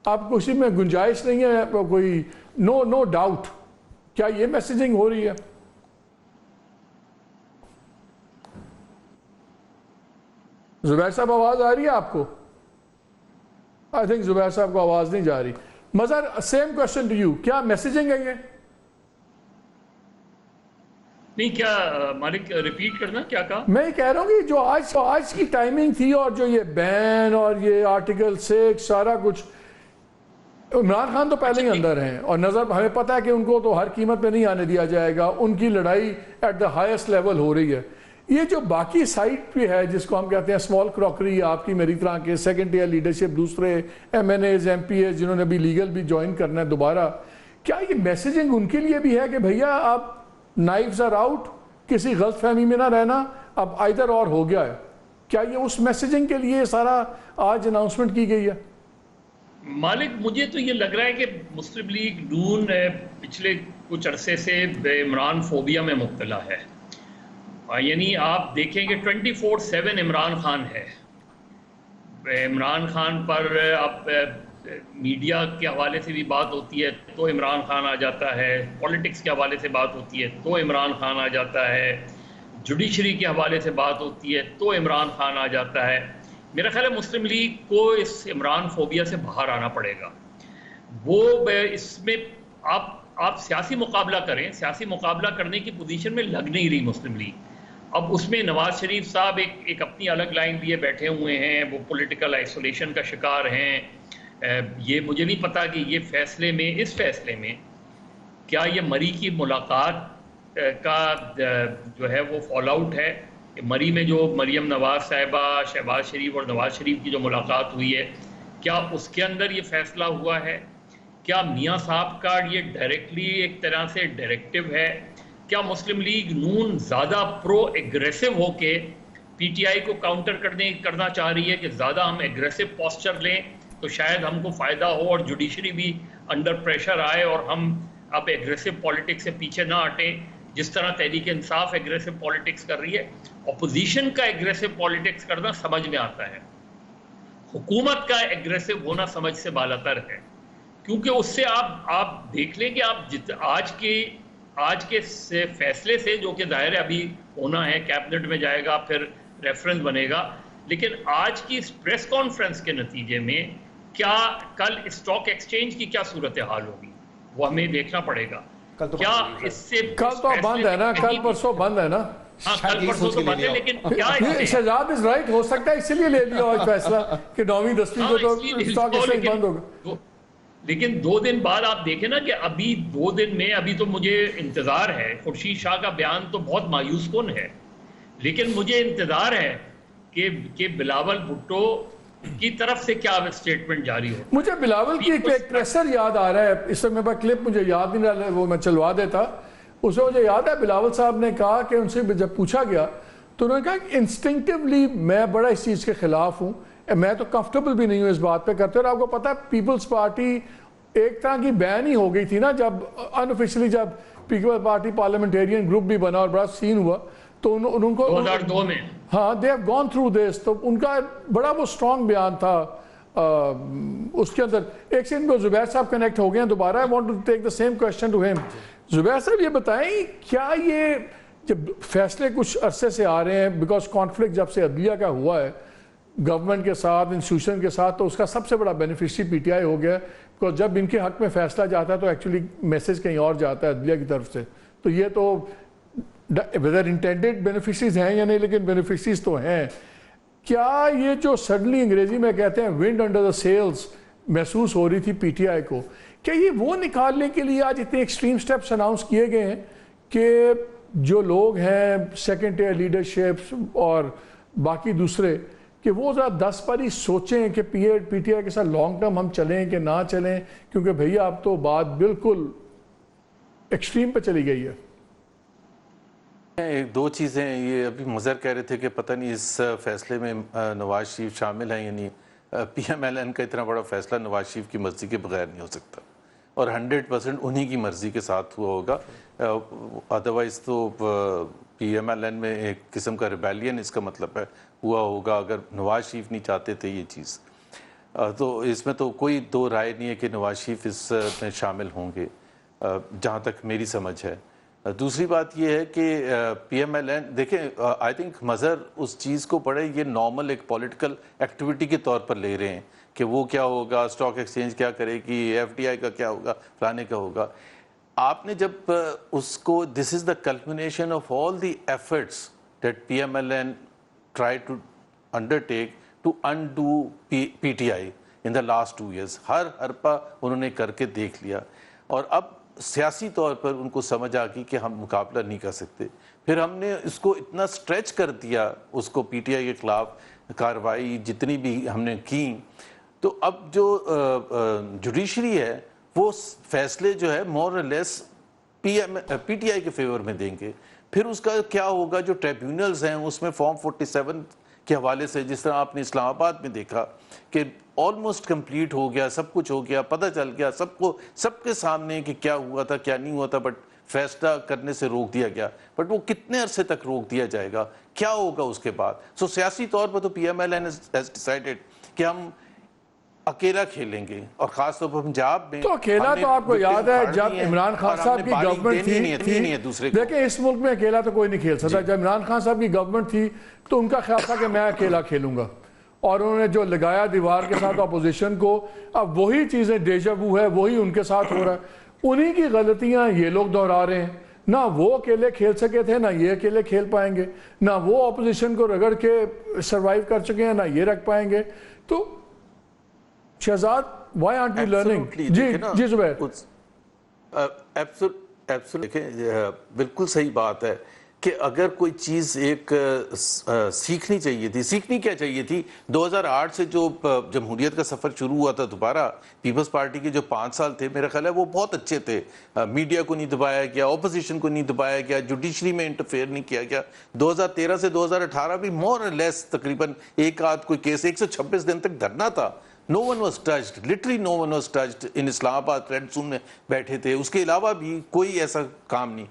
آپ کو اسی میں گنجائش نہیں ہے کوئی, نو ڈاؤٹ, کیا یہ میسیجنگ ہو رہی ہے؟ زبیر صاحب آواز آ رہی ہے آپ کو؟ آئی تھنک زبیر صاحب کو آواز نہیں جا رہی. مظہر سیم کوشچن ٹو یو, کیا میسیجنگ ہے یہ؟ نہیں, کیا مالک ریپیٹ کرنا کیا کہا؟ میں یہ کہہ رہا ہوں کہ جو آج کی ٹائمنگ تھی اور جو یہ بین اور یہ آرٹیکل 6 سارا کچھ, عمران خان تو پہلے ہی اندر ہیں اور نظر ہمیں پتا ہے کہ ان کو تو ہر قیمت پہ نہیں آنے دیا جائے گا, ان کی لڑائی ایٹ دا ہائیسٹ لیول ہو رہی ہے. یہ جو باقی سائٹ بھی ہے جس کو ہم کہتے ہیں اسمال کراکری, آپ کی میری طرح کے سیکنڈ ٹیئر لیڈرشپ, دوسرے MNAs MPs جنہوں نے بھی لیگل بھی جوائن کرنا ہے دوبارہ, کیا یہ میسیجنگ ان کے لیے بھی ہے کہ بھیا آپ نائفز آر آؤٹ, کسی غلط فہمی میں نہ رہنا, اب آئدر اور ہو گیا ہے؟ کیا یہ اس میسیجنگ کے لیے سارا آج اناؤنسمنٹ کی گئی ہے؟ مالک مجھے تو یہ لگ رہا ہے کہ مسلم لیگ نون پچھلے کچھ عرصے سے عمران فوبیا میں مبتلا ہے. یعنی آپ دیکھیں کہ 24/7 عمران خان ہے. عمران خان پر اب میڈیا کے حوالے سے بھی بات ہوتی ہے تو عمران خان آ جاتا ہے, پولیٹکس کے حوالے سے بات ہوتی ہے تو عمران خان آ جاتا ہے, جوڈیشری کے حوالے سے بات ہوتی ہے تو عمران خان آ جاتا ہے. میرا خیال ہے مسلم لیگ کو اس عمران فوبیا سے باہر آنا پڑے گا. وہ اس میں آپ سیاسی مقابلہ کریں, سیاسی مقابلہ کرنے کی پوزیشن میں لگ نہیں رہی مسلم لیگ. اب اس میں نواز شریف صاحب ایک اپنی الگ لائن لیے بیٹھے ہوئے ہیں, وہ پولیٹیکل آئسولیشن کا شکار ہیں. یہ مجھے نہیں پتا کہ یہ فیصلے میں, اس فیصلے میں کیا یہ مری کی ملاقات کا جو ہے وہ فال آؤٹ ہے؟ کہ مری میں جو مریم نواز صاحبہ، شہباز شریف اور نواز شریف کی جو ملاقات ہوئی ہے، کیا اس کے اندر یہ فیصلہ ہوا ہے؟ کیا میاں صاحب کا یہ ڈائریکٹلی ایک طرح سے ڈائریکٹو ہے؟ کیا مسلم لیگ نون زیادہ پرو ایگریسو ہو کے پی ٹی آئی کو کاؤنٹر کرنا چاہ رہی ہے کہ زیادہ ہم ایگریسو پوسچر لیں تو شاید ہم کو فائدہ ہو اور جوڈیشری بھی انڈر پریشر آئے اور ہم اب ایگریسو پالیٹکس سے پیچھے نہ ہٹیں، جس طرح تحریک انصاف ایگریسو پالیٹکس کر رہی ہے؟ اپوزیشن کا ایگریسو پالیٹکس کرنا سمجھ میں آتا ہے، حکومت کا ایگریسو ہونا سمجھ سے بالاتر ہے، کیونکہ اس سے آپ دیکھ لیں کہ آپ آج کے فیصلے سے، جو کہ ظاہر ہے ابھی ہونا ہے، کیبنٹ میں جائے گا، پھر ریفرنس بنے گا، لیکن آج کی اس پریس کانفرنس کے نتیجے میں کیا کل اسٹاک ایکسچینج کی کیا صورتحال ہوگی وہ ہمیں دیکھنا پڑے گا۔ کیا اس سے کل تو بند ہے نا، کل پرسوں بند ہے نا، ہاں کل پرسوں تو بند ہے، لیکن کیا شہزاد از رائٹ، ہو سکتا ہے اسی لیے لے لیا آج فیصلہ کہ 9ویں 10ویں کو تو اسٹاک ایکسچینج بند ہوگا۔ لیکن 2 دن بعد آپ دیکھیں نا کہ ابھی 2 دن میں ابھی تو مجھے انتظار ہے، خورشید شاہ کا بیان تو بہت مایوس کن ہے، لیکن مجھے انتظار ہے کہ بلاول بھٹو کی طرف سے کیا اسٹیٹمنٹ جاری ہو۔ مجھے بلاول کی ایک پریسر یاد آ رہا ہے، اس وقت میرے پاس کلپ مجھے یاد نہیں رہا، وہ میں چلوا دیتا۔ اس میں مجھے یاد ہے بلاول صاحب نے کہا کہ ان سے جب پوچھا گیا تو انہوں نے کہا کہ انسٹنکٹیولی میں بڑا اس چیز کے خلاف ہوں، میں تو کمفرٹیبل بھی نہیں ہوں اس بات پہ کرتے، اور آپ کو پتا ہے پیپلز پارٹی ایک طرح کی بین ہی ہو گئی تھی نا، جب انآفیشلی جب پیپلز پارٹی پارلیمنٹیرین گروپ بھی بنا اور بڑا سین ہوا تو ان کو 2002 میں ہاں they have gone through this، تو ان کا بڑا وہ اسٹرانگ بیان تھا اس کے اندر۔ ایک سیکنڈ کو زبیر صاحب کنیکٹ ہو گئے ہیں دوبارہ، I want to take the same question to him۔ زبیر صاحب یہ بتائیں کیا یہ جب فیصلے کچھ عرصے سے آ رہے ہیں، بیکاز کانفلکٹ جب سے عدلیہ کا ہوا ہے گورنمنٹ کے ساتھ، انسٹیٹیوشن کے ساتھ، تو اس کا سب سے بڑا بینیفیشری پی ٹی آئی ہو گیا ہے، بیکاز جب ان کے حق میں فیصلہ جاتا ہے تو ایکچولی میسج کہیں اور جاتا ہے عدلیہ کی طرف سے، تو یہ تو whether intended beneficiaries ہیں یا نہیں لیکن beneficiaries تو ہیں۔ کیا یہ جو سڈنلی انگریزی میں کہتے ہیں ونڈ انڈر دا سیلز محسوس ہو رہی تھی پی ٹی آئی کو، کیا یہ وہ نکالنے کے لیے آج اتنے ایکسٹریم سٹیپس اناؤنس کیے گئے ہیں کہ جو لوگ ہیں سیکنڈ ٹیئر لیڈرشپس اور باقی دوسرے کہ وہ ذرا 10 بار ہی سوچیں کہ پی ٹی آئی کے ساتھ لانگ ٹرم ہم چلیں کہ نہ چلیں، کیونکہ بھئییا اب تو بات بالکل ایکسٹریم پہ چلی گئی ہے۔ ایک 2 چیزیں، یہ ابھی مظہر کہہ رہے تھے کہ پتہ نہیں اس فیصلے میں نواز شریف شامل ہیں، یعنی پی ایم ایل این کا اتنا بڑا فیصلہ نواز شریف کی مرضی کے بغیر نہیں ہو سکتا، اور 100% انہی کی مرضی کے ساتھ ہوا ہوگا، ادروائز تو پی ایم ایل این میں ایک قسم کا ریبیلین اس کا مطلب ہے ہوا ہوگا اگر نواز شریف نہیں چاہتے تھے یہ چیز، تو اس میں تو کوئی 2 رائے نہیں ہے کہ نواز شریف اس میں شامل ہوں گے جہاں تک میری سمجھ ہے۔ دوسری بات یہ ہے کہ پی ایم ایل این دیکھیں، آئی تھنک مظہر اس چیز کو بڑے یہ نارمل ایک پولیٹیکل ایکٹیویٹی کے طور پر لے رہے ہیں کہ وہ کیا ہوگا، اسٹاک ایکسچینج کیا کرے گی، ایف ڈی آئی کا کیا ہوگا، فلانے کا ہوگا۔ آپ نے جب اس کو this is the culmination of all the efforts that P M L N try to undertake to undo P T I in the last 2 years، ہر حربہ انہوں نے کر کے دیکھ لیا، اور اب سیاسی طور پر ان کو سمجھ آ گئی کہ ہم مقابلہ نہیں کر سکتے، پھر ہم نے اس کو اتنا سٹریچ کر دیا، اس کو پی ٹی آئی کے خلاف کارروائی جتنی بھی ہم نے کی، تو اب جو جوڈیشری ہے وہ فیصلے جو ہے مور اور لیس پی ٹی آئی کے فیور میں دیں گے۔ پھر اس کا کیا ہوگا، جو ٹریبیونلز ہیں اس میں فارم 47 کے حوالے سے جس طرح آپ نے اسلام آباد میں دیکھا کہ آلموسٹ کمپلیٹ ہو گیا، سب کچھ ہو گیا، پتہ چل گیا سب کو، سب کے سامنے کہ کیا ہوا تھا کیا نہیں ہوا تھا، بٹ فیصلہ کرنے سے روک دیا گیا، بٹ وہ کتنے عرصے تک روک دیا جائے گا، کیا ہوگا اس کے بعد۔ سو سیاسی طور پر تو P M L N has decided کہ ہم اکیلا کھیلیں گے، اور خاص طور پر پنجاب میں تو اکیلا تو آپ کو یاد ہے جب عمران خان صاحب کی گورنمنٹ تھی، دیکھیں اس ملک میں اکیلا تو کوئی نہیں کھیل سکتا، جب عمران خان صاحب کی گورنمنٹ تھی تو ان کا خیال تھا کہ میں اکیلا کھیلوں گا، اور انہوں نے جو لگایا دیوار کے ساتھ اپوزیشن کو، اب وہی چیزیں ڈیجا وو ہے، وہی ان کے ساتھ ہو رہا ہے، انہی کی غلطیاں یہ لوگ دہرا رہے ہیں، نہ وہ اکیلے کھیل سکے تھے، نہ یہ اکیلے کھیل پائیں گے، نہ وہ اپوزیشن کو رگڑ کے سروائیو کر چکے ہیں، نہ یہ رکھ پائیں گے۔ تو Shahzad why aren't we learning؟ جی زبیر۔ دیکھیں بالکل صحیح بات ہے کہ اگر کوئی چیز ایک سیکھنی چاہیے تھی، سیکھنی کیا چاہیے تھی؟ 2008 سے جو جمہوریت کا سفر شروع ہوا تھا دوبارہ، پیپلز پارٹی کے جو 5 سال تھے میرا خیال ہے وہ بہت اچھے تھے. میڈیا کو نہیں دبایا گیا، اپوزیشن کو نہیں دبایا گیا، جوڈیشری میں انٹرفیئر نہیں کیا گیا. 2013 سے 2018 بھی مور اور لیس تقریباً ایک آدھ کوئی کیس 126 دن تک دھرنا تھا. No one was touched, literally no one was touched. in اسلام آباد ریڈ زون میں بیٹھے تھے، اس کے علاوہ بھی کوئی ایسا کام نہیں.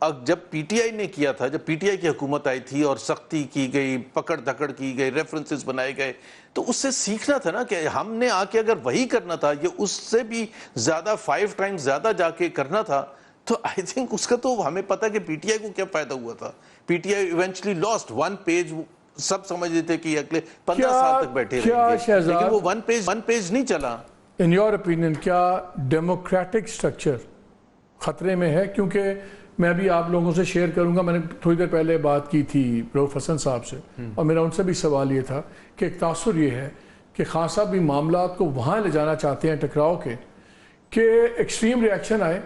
اب جب پی ٹی آئی نے کیا تھا، جب پی ٹی آئی کی حکومت آئی تھی اور سختی کی گئی، پکڑ دھکڑ کی گئی، ریفرنسز بنائے گئے، تو اس سے سیکھنا تھا نا کہ ہم نے آ کے اگر وہی کرنا تھا، یہ اس سے بھی زیادہ 5 ٹائمز زیادہ جا کے کرنا تھا، تو آئی تھنک اس کا تو ہمیں پتا کہ پی ٹی آئی کو کیا فائدہ ہوا تھا. P T I eventually lost 1 پیج. سب سمجھ لیتے کہ اگلے 15 سال تک بیٹھے رہیں گے، لیکن وہ 1 پیج نہیں چلا. ان یور اوپینین کیا ڈیموکریٹک سٹرکچر خطرے میں ہے؟ کیونکہ میں بھی آپ لوگوں سے شیئر کروں گا، میں نے تھوڑی دیر پہلے بات کی تھی رؤف حسن صاحب سے، اور میرا ان سے بھی سوال یہ تھا کہ ایک تاثر یہ ہے کہ خان صاحب بھی معاملات کو وہاں لے جانا چاہتے ہیں ٹکراؤ کے کہ ایکسٹریم ریئیکشن آئے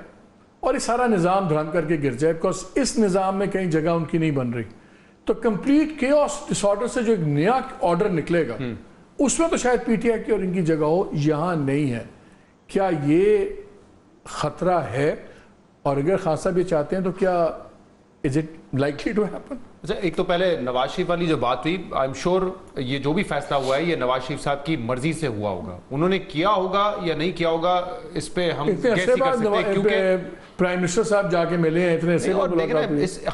اور یہ سارا نظام دھرم کر کے گر جائے، بیکاز اس نظام میں کہیں جگہ ان کی نہیں بن رہی. تو کمپلیٹ کیوس ڈس آرڈر سے جو ایک نیا آرڈر نکلے گا اس میں تو شاید پی ٹی آئی کی اور ان کی جگہ ہو، یہاں نہیں ہے. کیا یہ خطرہ ہے؟ اور اگر خان صاحب یہ چاہتے ہیں تو کیا is it likely to happen? اچھا، ایک تو پہلے نواز شریف والی جو بات ہوئی، آئی ایم شیور یہ جو بھی فیصلہ ہوا ہے یہ نواز شریف صاحب کی مرضی سے ہوا ہوگا. انہوں نے کیا ہوگا یا نہیں کیا ہوگا اس پہ ہم گیس ہی کر سکتے ہیں، کیونکہ پرائم منسٹر صاحب جا کے ملے ہیں اتنے سے. لیکن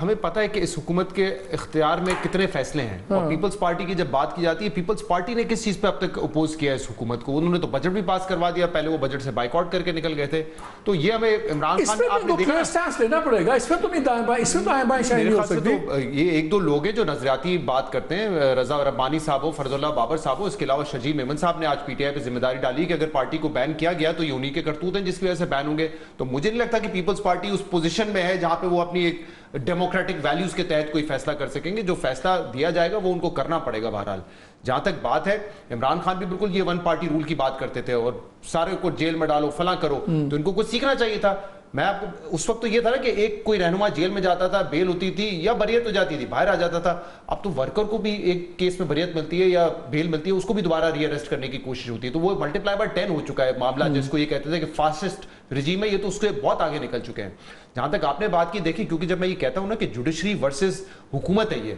ہمیں پتہ ہے کہ اس حکومت کے اختیار میں کتنے فیصلے ہیں، اور پیپلز پارٹی کی جب بات کی جاتی ہے، پیپلز پارٹی نے کس چیز پہ اب تک اپوز کیا ہے اس حکومت کو؟ انہوں نے تو بجٹ بھی پاس کروا دیا، پہلے وہ بجٹ سے بائیک آؤٹ کر کے نکل گئے تھے. تو یہ ہمیں عمران خان آپ نے دیکھا لینا پڑے گا، اس میں تو نہیں دائیں بائیں، اس میں تو دائیں بائیں شاید نہیں ہو سکتی. یہ ایک دو لوگ ہیں جو نظریاتی بات کرتے ہیں، رضا ربانی صاحب ہو، فرض اللہ بابر صاحب ہو، اس کے علاوہ شجیع میمن صاحب نے آج پی ٹی آئی پہ ذمہ داری ڈالی کہ اگر پارٹی کو بین کیا گیا تو یہ انہی کے کرتوت ہیں جس کی وجہ سے بین ہوں گے. تو مجھے نہیں لگتا کہ پیپلز پارٹی اس پوزیشن میں ہے جہاں پہ وہ اپنی ایک ڈیموکریٹک ویلیوز کے تحت کوئی فیصلہ کر سکیں گے. جو فیصلہ دیا جائے گا وہ ان کو کرنا پڑے گا. بہرحال جہاں تک بات ہے، عمران خان بھی بالکل یہ 1 پارٹی رول کی بات کرتے تھے اور سارے کو جیل میں ڈالو، فلاں کرو، تو ان کو کچھ سیکھنا چاہیے تھا. میں آپ کو اس وقت تو یہ تھا نا کہ ایک کوئی رہنما جیل میں جاتا تھا، بیل ہوتی تھی یا بریت ہو جاتی تھی، باہر آ جاتا تھا. اب تو ورکر کو بھی ایک کیس میں بریت ملتی ہے یا بیل ملتی ہے، اس کو بھی دوبارہ ری اریسٹ کرنے کی کوشش ہوتی ہے. تو وہ ملٹی پلائی بائی 10 ہو چکا ہے معاملہ، جس کو یہ کہتے تھے کہ فاسسٹ رجیم ہے، یہ تو اس سے بہت آگے نکل چکے ہیں. جہاں تک آپ نے بات کی دیکھی، کیونکہ جب میں یہ کہتا ہوں نا کہ جوڈیشری ورسز حکومت ہے یہ،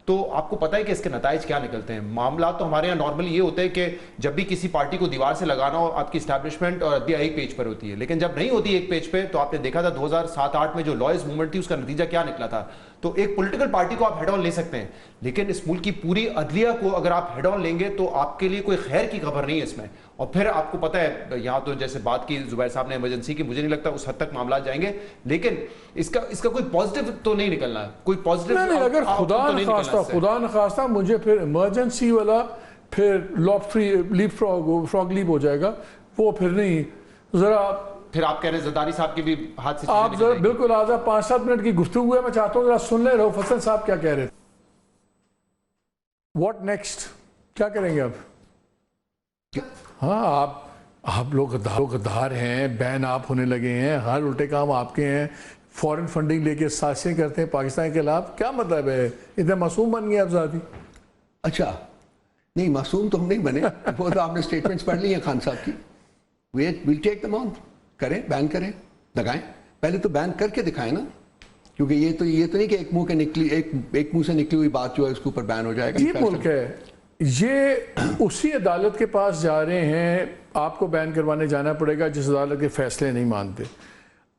تو آپ کو پتہ ہے کہ اس کے نتائج کیا نکلتے ہیں. معاملات تو ہمارے یہاں نارملی یہ ہوتے ہیں کہ جب بھی کسی پارٹی کو دیوار سے لگانا ہو، آپ کی اسٹیبلشمنٹ اور عدلیہ ایک پیج پر ہوتی ہے، لیکن جب نہیں ہوتی ایک پیج پہ، تو آپ نے دیکھا تھا 2007-8 میں جو لائرز موومنٹ تھی اس کا نتیجہ کیا نکلا تھا. تو ایک پولیٹیکل پارٹی کو آپ ہیڈ آن لے سکتے ہیں، لیکن اس ملک کی پوری عدلیہ کو اگر آپ ہیڈ آن لیں گے تو آپ کے لیے کوئی خیر کی خبر نہیں ہے اس میں. اور پھر آپ کو پتہ ہے یہاں تو جیسے بات کی زبیر صاحب نے ایمرجنسی کی، مجھے نہیں لگتا اس حد تک معاملات جائیں گے، لیکن اس کا کوئی پازیٹیو تو نہیں نکلنا ہے، کوئی پازیٹیو نہیں. اگر خدا نخواستہ مجھے پھر ایمرجنسی والا پھر لیپ فراگ لیپ ہو جائے گا، وہ پھر نہیں. ذرا پھر آپ کہہ رہے ہیں زرداری صاحب کی بھی ہاتھ سے آپ ذرا بالکل آزاد 5-7 منٹ کی گفتگو ہے، میں چاہتا ہوں ذرا سن لیں رؤف حسن صاحب کیا کہہ رہے تھے. What next? کیا کریں گے اب؟ ہاں آپ لوگ غدار ہیں، بین آپ ہونے لگے ہیں، ہر الٹے کام آپ کے ہیں، فورن فنڈنگ لے کے سازشیں کرتے ہیں پاکستان کے خلاف. کیا مطلب ہے؟ اتنے معصوم بن گئے آپ ذاتی؟ اچھا نہیں، معصوم تو ہم نہیں بنے، وہ تو آپ نے اسٹیٹمنٹس پڑھ لی ہیں خان صاحب کی. ویل ٹیک دم آن، کریں، بین کریں، لگائیں. پہلے تو بین کر کے دکھائیں نا، کیونکہ یہ تو نہیں کہ ایک منہ سے نکلی ہوئی بات جو ہے اس کے اوپر بین ہو جائے گا. یہ ملک ہے، یہ اسی عدالت کے پاس جا رہے ہیں، آپ کو بین کروانے جانا پڑے گا جس عدالت کے فیصلے نہیں مانتے.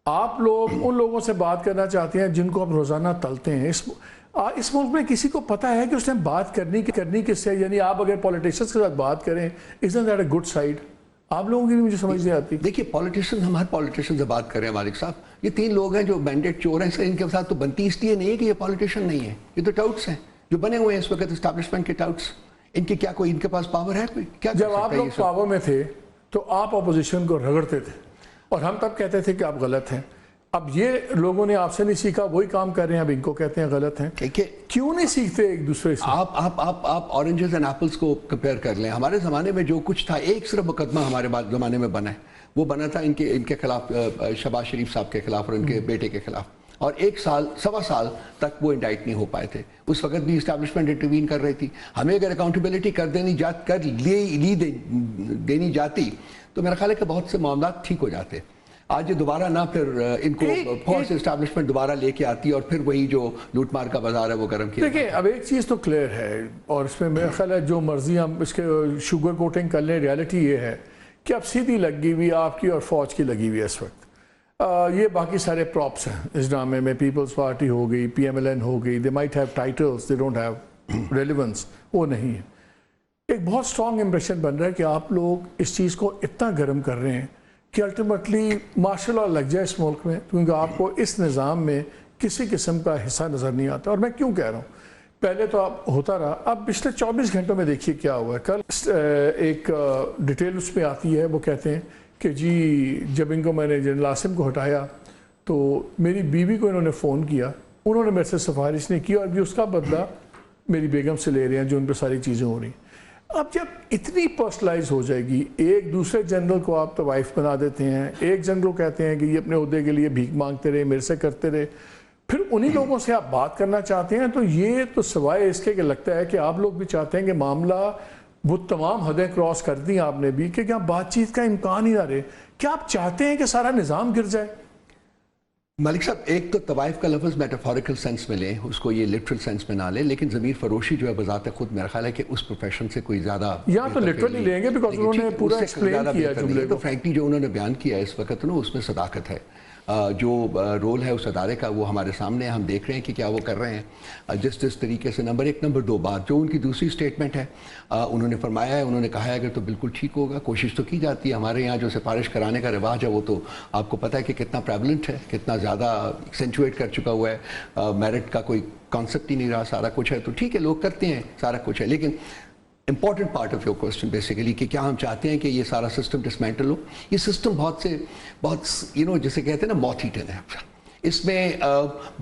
آپ لوگ ان لوگوں سے بات کرنا چاہتے ہیں جن کو آپ روزانہ تلتے ہیں. اس ملک میں کسی کو پتہ ہے کہ اس نے بات کرنی کس سے؟ یعنی آپ اگر پولیٹیشنز کے ساتھ بات کریں، isn't that a good side؟ آپ لوگوں کی مجھے سمجھ نہیں آتی. دیکھیے پولیٹیشن، ہم ہر پولیٹیشن سے بات کر رہے ہیں مالک صاحب. یہ 3 لوگ ہیں جو مینڈیٹ چور ہیں، ان کے ساتھ تو بنتی اس لیے نہیں ہے کہ یہ پولیٹیشین نہیں ہے، یہ تو ٹاؤٹس ہیں جو بنے ہوئے ہیں اس وقت اسٹیبلشمنٹ کے ٹاؤٹس. ان کی کیا کوئی ان کے پاس پاور ہے کوئی؟ کیا جب آپ لوگ پاور میں تھے تو آپ اپوزیشن کو رگڑتے تھے اور ہم تب کہتے تھے کہ آپ غلط ہیں. اب یہ لوگوں نے آپ سے نہیں سیکھا, وہی کام کر رہے ہیں, اب ان کو کہتے ہیں غلط ہیں. کیوں نہیں سیکھتے ایک دوسرے سے؟ آپ اورنجز اینڈ ایپلز کو کمپیئر کر لیں. ہمارے زمانے میں جو کچھ تھا, ایک صرف مقدمہ ہمارے زمانے میں بنا ہے, وہ بنا تھا ان کے خلاف, شہباز شریف صاحب کے خلاف اور ان کے بیٹے کے خلاف, اور 1 سال 1.25 سال تک وہ انڈائٹ نہیں ہو پائے تھے. اس وقت بھی اسٹیبلشمنٹ انٹروین کر رہی تھی. ہمیں اگر اکاؤنٹیبلٹی دینی جاتی تو میرا خیال ہے کہ بہت سے معاملات ٹھیک ہو جاتے. آج یہ دوبارہ نہ پھر ان کو فورس اسٹیبلشمنٹ دوبارہ لے کے آتی اور پھر وہی جو لوٹ مار کا بازار ہے وہ گرم کیا. دیکھیں اب ایک چیز تو کلیئر ہے, اور اس میں میرا خیال ہے جو مرضی ہم اس کے شوگر کوٹنگ کر لیں, ریالٹی یہ ہے کہ اب سیدھی لگی ہوئی آپ کی اور فوج کی لگی ہوئی ہے اس وقت. یہ باقی سارے پراپس ہیں اس ڈرامے میں. پیپلز پارٹی ہو گئی, PMLN ہو گئی, they might have titles, they don't have relevance, وہ نہیں ہے. ایک بہت اسٹرانگ امپریشن بن رہا ہے کہ آپ لوگ اس چیز کو اتنا گرم کر رہے ہیں کہ الٹیمیٹلی مارشل لا لگ جائے اس ملک میں, کیونکہ آپ کو اس نظام میں کسی قسم کا حصہ نظر نہیں آتا. اور میں کیوں کہہ رہا ہوں, پہلے تو اب ہوتا رہا, اب پچھلے 24 گھنٹوں میں دیکھیے کیا ہوا ہے. کل ایک ڈیٹیل اس میں آتی ہے, وہ کہتے ہیں کہ جی جب ان کو میں نے جنرل عاصم کو ہٹایا تو میری بیوی کو انہوں نے فون کیا, انہوں نے میرے سے سفارش نہیں کی, اور بھی اس کا بدلہ میری بیگم سے لے رہے ہیں جو ان پہ ساری چیزیں ہو رہی ہیں. اب جب اتنی پرسنلائز ہو جائے گی, ایک دوسرے جنرل کو آپ تو وائف بنا دیتے ہیں, ایک جنرل کو کہتے ہیں کہ یہ اپنے عہدے کے لیے بھیک مانگتے رہے, میرے سے کرتے رہے, پھر انہی لوگوں سے آپ بات کرنا چاہتے ہیں, تو یہ تو سوائے اس کے کہ لگتا ہے کہ آپ لوگ بھی چاہتے ہیں کہ معاملہ وہ تمام حدیں کراس کر دیں آپ نے بھی, کہ کیا بات چیت کا امکان ہی نہ رہے. کیا آپ چاہتے ہیں کہ سارا نظام گر جائے؟ ملک صاحب, ایک تو طوائف کا لفظ میٹافوریکل سینس میں لیں, اس کو یہ لٹرل سینس میں نہ لیں, لیکن ضمیر فروشی جو ہے بذات خود میرا خیال ہے کہ اس پروفیشن سے کوئی زیادہ یا تو لٹرلی لیں گے, بیکاز انہوں نے پورا ایکسپلین کیا جملے کو. تو فرینکلی جو انہوں نے بیان کیا ہے اس وقت نا, اس میں صداقت ہے. جو رول ہے اس ادارے کا وہ ہمارے سامنے ہے, ہم دیکھ رہے ہیں کہ کیا وہ کر رہے ہیں. جس طریقے سے نمبر 1, نمبر 2 بات جو ان کی دوسری سٹیٹمنٹ ہے, انہوں نے فرمایا ہے, انہوں نے کہا ہے اگر تو بالکل ٹھیک ہوگا, کوشش تو کی جاتی ہے. ہمارے یہاں جو سفارش کرانے کا رواج ہے وہ تو آپ کو پتہ ہے کہ کتنا پریولنٹ ہے, کتنا زیادہ ایکسینچویٹ کر چکا ہوا ہے. میرٹ کا کوئی کانسیپٹ ہی نہیں رہا, سارا کچھ ہے. تو ٹھیک ہے, لوگ کرتے ہیں, سارا کچھ ہے, لیکن important part of your question basically کہ کیا ہم چاہتے ہیں کہ یہ سارا سسٹم ڈسمینٹل ہو. یہ سسٹم بہت جسے کہتے ہیں نا موت ایٹن ہے. اس میں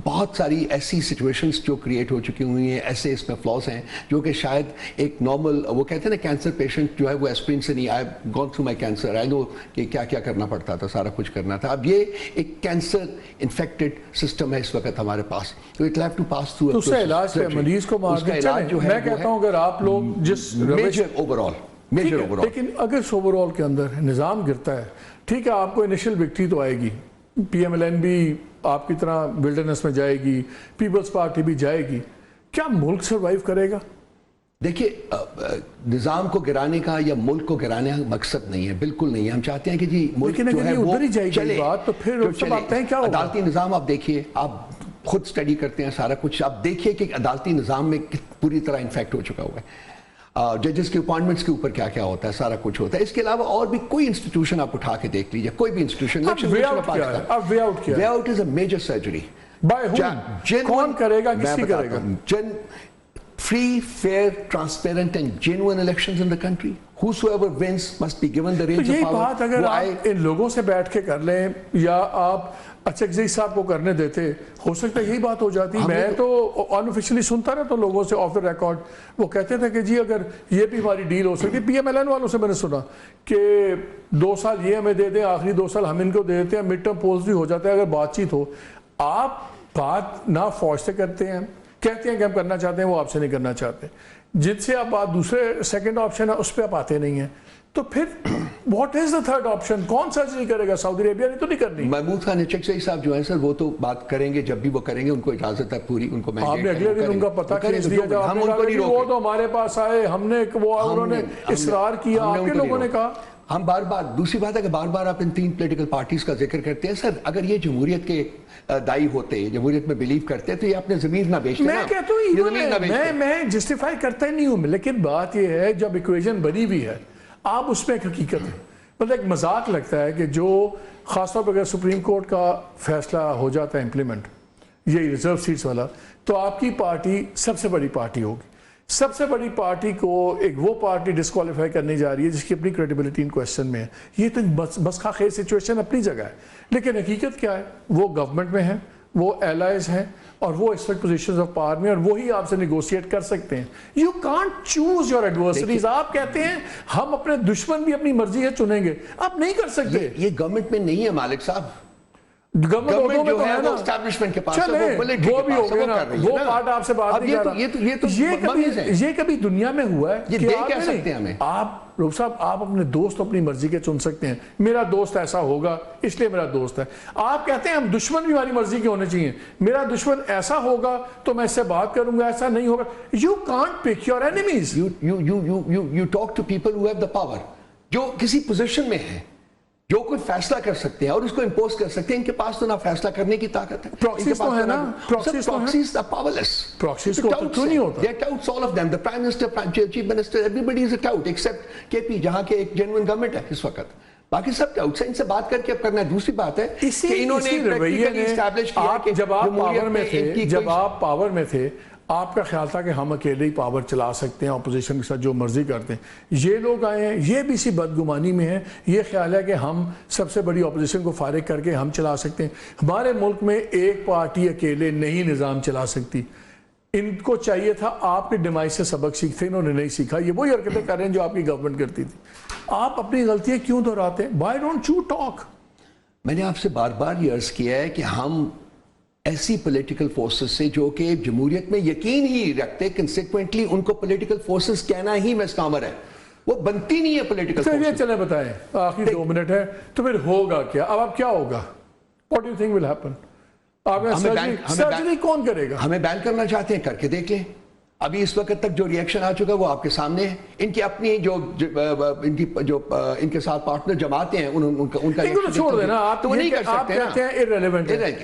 بہت ساری ایسی سچویشنز جو کریٹ ہو چکی ہوئی ہیں, ایسے اس میں فلاز ہیں جو کہ شاید ایک نارمل, وہ کہتے ہیں نا کینسر پیشنٹ جو ہے وہ ایسپرین سے نہیں, آئی گون تھرو مائی کینسر, آئی نو کہ کیا کیا کرنا پڑتا تھا, سارا کچھ کرنا تھا. اب یہ ایک کینسر انفیکٹڈ سسٹم ہے اس وقت ہمارے پاس, تو it have to pass through. اس کا علاج ہے مریض کو مار کے چلیں. میں کہتا ہوں اگر آپ لوگ جس میجر اوور آل, لیکن اگر اوور آل کے اندر نظام گرتا ہے, ٹھیک ہے آپ کو انیشل وکٹری تو آئے گی, PMLN بھی آپ کی طرح ولڈرنس میں جائے گی, پیپلز پارٹی بھی جائے گی, کیا ملک سروائیو کرے گا؟ دیکھیے, نظام کو گرانے کا یا ملک کو گرانے کا مقصد نہیں ہے, بالکل نہیں ہے. ہم چاہتے ہیں کہ جی ملک جو ہے وہ چلے, تو پھر عدالتی نظام آپ دیکھیے, آپ خود سٹڈی کرتے ہیں سارا کچھ, آپ دیکھیے کہ عدالتی نظام میں پوری طرح انفیکٹ ہو چکا ہوا ہے. ججز کے اپوائنٹمنٹس کے اوپر کیا کیا ہوتا ہے, سارا کچھ ہوتا ہے. اس کے علاوہ اور بھی کوئی انسٹیٹیوشن آپ اٹھا کے دیکھ لیجیے, کوئی بھی institution. Way out is a major surgery. کون کرے گا, کس کی کرے گا؟ Free, fair, transparent and genuine elections in the country. Whosoever wins must be given the range of power. یہی بات اگر آپ ان لوگوں سے بیٹھ کے کر لیں یا آپ اچکزئی صاحب کو کرنے دیتے, ہو سکتا ہے یہی بات ہو جاتی. میں تو انآفیشلی سنتا رہتا ہوں لوگوں سے آف دا ریکارڈ, وہ کہتے تھے کہ جی اگر یہ بھی ہماری ڈیل ہو سکتی. PMLN والوں سے میں نے سنا کہ 2 سال یہ ہمیں دے دیں, آخری 2 سال ہم ان کو دے دیتے ہیں, مڈ ٹرم پولز بھی ہو جاتا ہے اگر بات چیت ہو. آپ بات نہ فوج سے کرتے ہیں, کہتے ہیں کہ ہم کرنا چاہتے ہیں, وہ آپ سے نہیں کرنا چاہتے. جن سے آپ بات دوسرے سیکنڈ آپشن ہے اس پہ آپ آتے نہیں ہیں, تو پھر what is the third option? کون سرجری کرے گا؟ سعودی عربیہ نے تو نہیں کرنی. محمود خان اچکزئی صاحب جو ہیں سر, وہ تو بات کریں گے, جب بھی وہ کریں گے ان کو اجازت ہے پوری, ان کو آپ نے اگلے دن ان کا پتہ کھینچ دیا جب ہم ان کو نہیں روکے, وہ تو ہمارے پاس آئے, ہم نے وہ انہوں نے اصرار کیا, آپ کے لوگوں نے کہا. ہم بار بار, دوسری بات ہے کہ بار بار آپ ان 3 پولیٹیکل پارٹیز کا ذکر کرتے ہیں. سر اگر یہ جمہوریت کے دائی ہوتے, جمہوریت میں بلیو کرتے, تو یہ اپنے ضمیر نہ بیچتے. میں کہتا ہوں میں جسٹیفائی کرتا ہی نہیں ہوں, لیکن بات یہ ہے جب ایکویژن بنی ہوئی ہے, آپ اس میں ایک حقیقت ہے. مطلب ایک مذاق لگتا ہے کہ جو خاص طور پر اگر سپریم کورٹ کا فیصلہ ہو جاتا ہے امپلیمنٹ, یہی ریزرو سیٹس والا, تو آپ کی پارٹی سب سے بڑی پارٹی ہوگی. سب سے بڑی پارٹی کو ایک وہ پارٹی ڈسکوالیفائی کرنے جا رہی ہے جس کی اپنی کریڈیبلٹی ان کویسچن میں ہے. یہ تو بس خیر سچویشن اپنی جگہ ہے, لیکن حقیقت کیا ہے, وہ گورنمنٹ میں ہیں, وہ ایلائز ہیں, اور وہ اس وقت پوزیشنز آف پاور میں, اور وہی آپ سے نیگوشیٹ کر سکتے ہیں. You can't choose your adversaries. آپ کہتے ہیں ہم اپنے دشمن بھی اپنی مرضی ہے چنیں گے, آپ نہیں کر سکتے. یہ گورنمنٹ میں نہیں ہے مالک صاحب, گورنمنٹ جو ہے وہ اسٹیبلشمنٹ کے پاس ہے, وہ بھی ہو گیا نا, وہ پارٹ آپ سے بات نہیں کر رہا. یہ کبھی دنیا میں ہوا ہے یہ دے کیا سکتے ہیں ہمیں؟ آپ روف صاحب, آپ اپنے دوست اپنی مرضی کے چن سکتے ہیں. میرا دوست ایسا ہوگا اس لیے میرا دوست ہے. آپ کہتے ہیں ہم دشمن بھی ہماری مرضی کے ہونے چاہیے. میرا دشمن ایسا ہوگا تو میں اس سے بات کروں گا, ایسا نہیں ہوگا. You can't pick your enemies. You talk to people who have the power, جو کسی پوزیشن میں ہیں, جو کوئی فیصلہ کر سکتے ہیں اور اس کو امپوز کر سکتے ہیں. ان کے پاس تو نہ فیصلہ کرنے کی طاقت ہے. پراکسیز تو ہے نا, پراکسیز are powerless. پراکسیز کو تو نہیں ہوتا. They are touts, all of them. The Prime Minister, Chief Minister, everybody is a tout except KP, جہاں کے ایک genuine government ہے اس وقت. باقی سب ٹاؤٹس ہیں. ان سے بات کر کے اب کرنا ہے. دوسری بات ہے کہ انہوں نے practically establish کیا کہ جب آپ پاور میں تھے آپ کا خیال تھا کہ ہم اکیلے ہی پاور چلا سکتے ہیں, اپوزیشن کے ساتھ جو مرضی کرتے ہیں. یہ لوگ آئے ہیں, یہ بھی اسی بدگمانی میں ہیں, یہ خیال ہے کہ ہم سب سے بڑی اپوزیشن کو فارغ کر کے ہم چلا سکتے ہیں. ہمارے ملک میں ایک پارٹی اکیلے نہیں نظام چلا سکتی. ان کو چاہیے تھا آپ کے ڈیمائس سے سبق سیکھتے, انہوں نے نہیں سیکھا. یہ وہی حرکتیں کر رہے ہیں جو آپ کی گورنمنٹ کرتی تھی. آپ اپنی غلطیاں کیوں دہراتے ہیں؟ Why don't you talk? میں نے آپ سے بار بار یہ عرض کیا ہے کہ ہم ایسی پولیٹیکل فورسز سے جو کہ جمہوریت میں یقین ہی رکھتے, کنسیکوینٹلی ان کو پولیٹیکل فورسز کہنا ہی مسکامر ہے, وہ بنتی نہیں ہے پولیٹیکل فورسز. چلیں بتائیں, آخری 2 منٹ ہے تو پھر ہوگا کیا؟ اب کیا ہوگا؟ What do you think will happen? Surgery کون کرے گا؟ ہمیں بین کرنا چاہتے ہیں, کر کے دیکھ لیں. ابھی اس وقت تک جو ریئیکشن آ چکا وہ آپ کے سامنے ہے. ان کی اپنی جو ان کے ساتھ پارٹنر جماعتیں ہیں ان کا چھوڑ دینا. آپ تو وہ نہیں کر سکتے نا.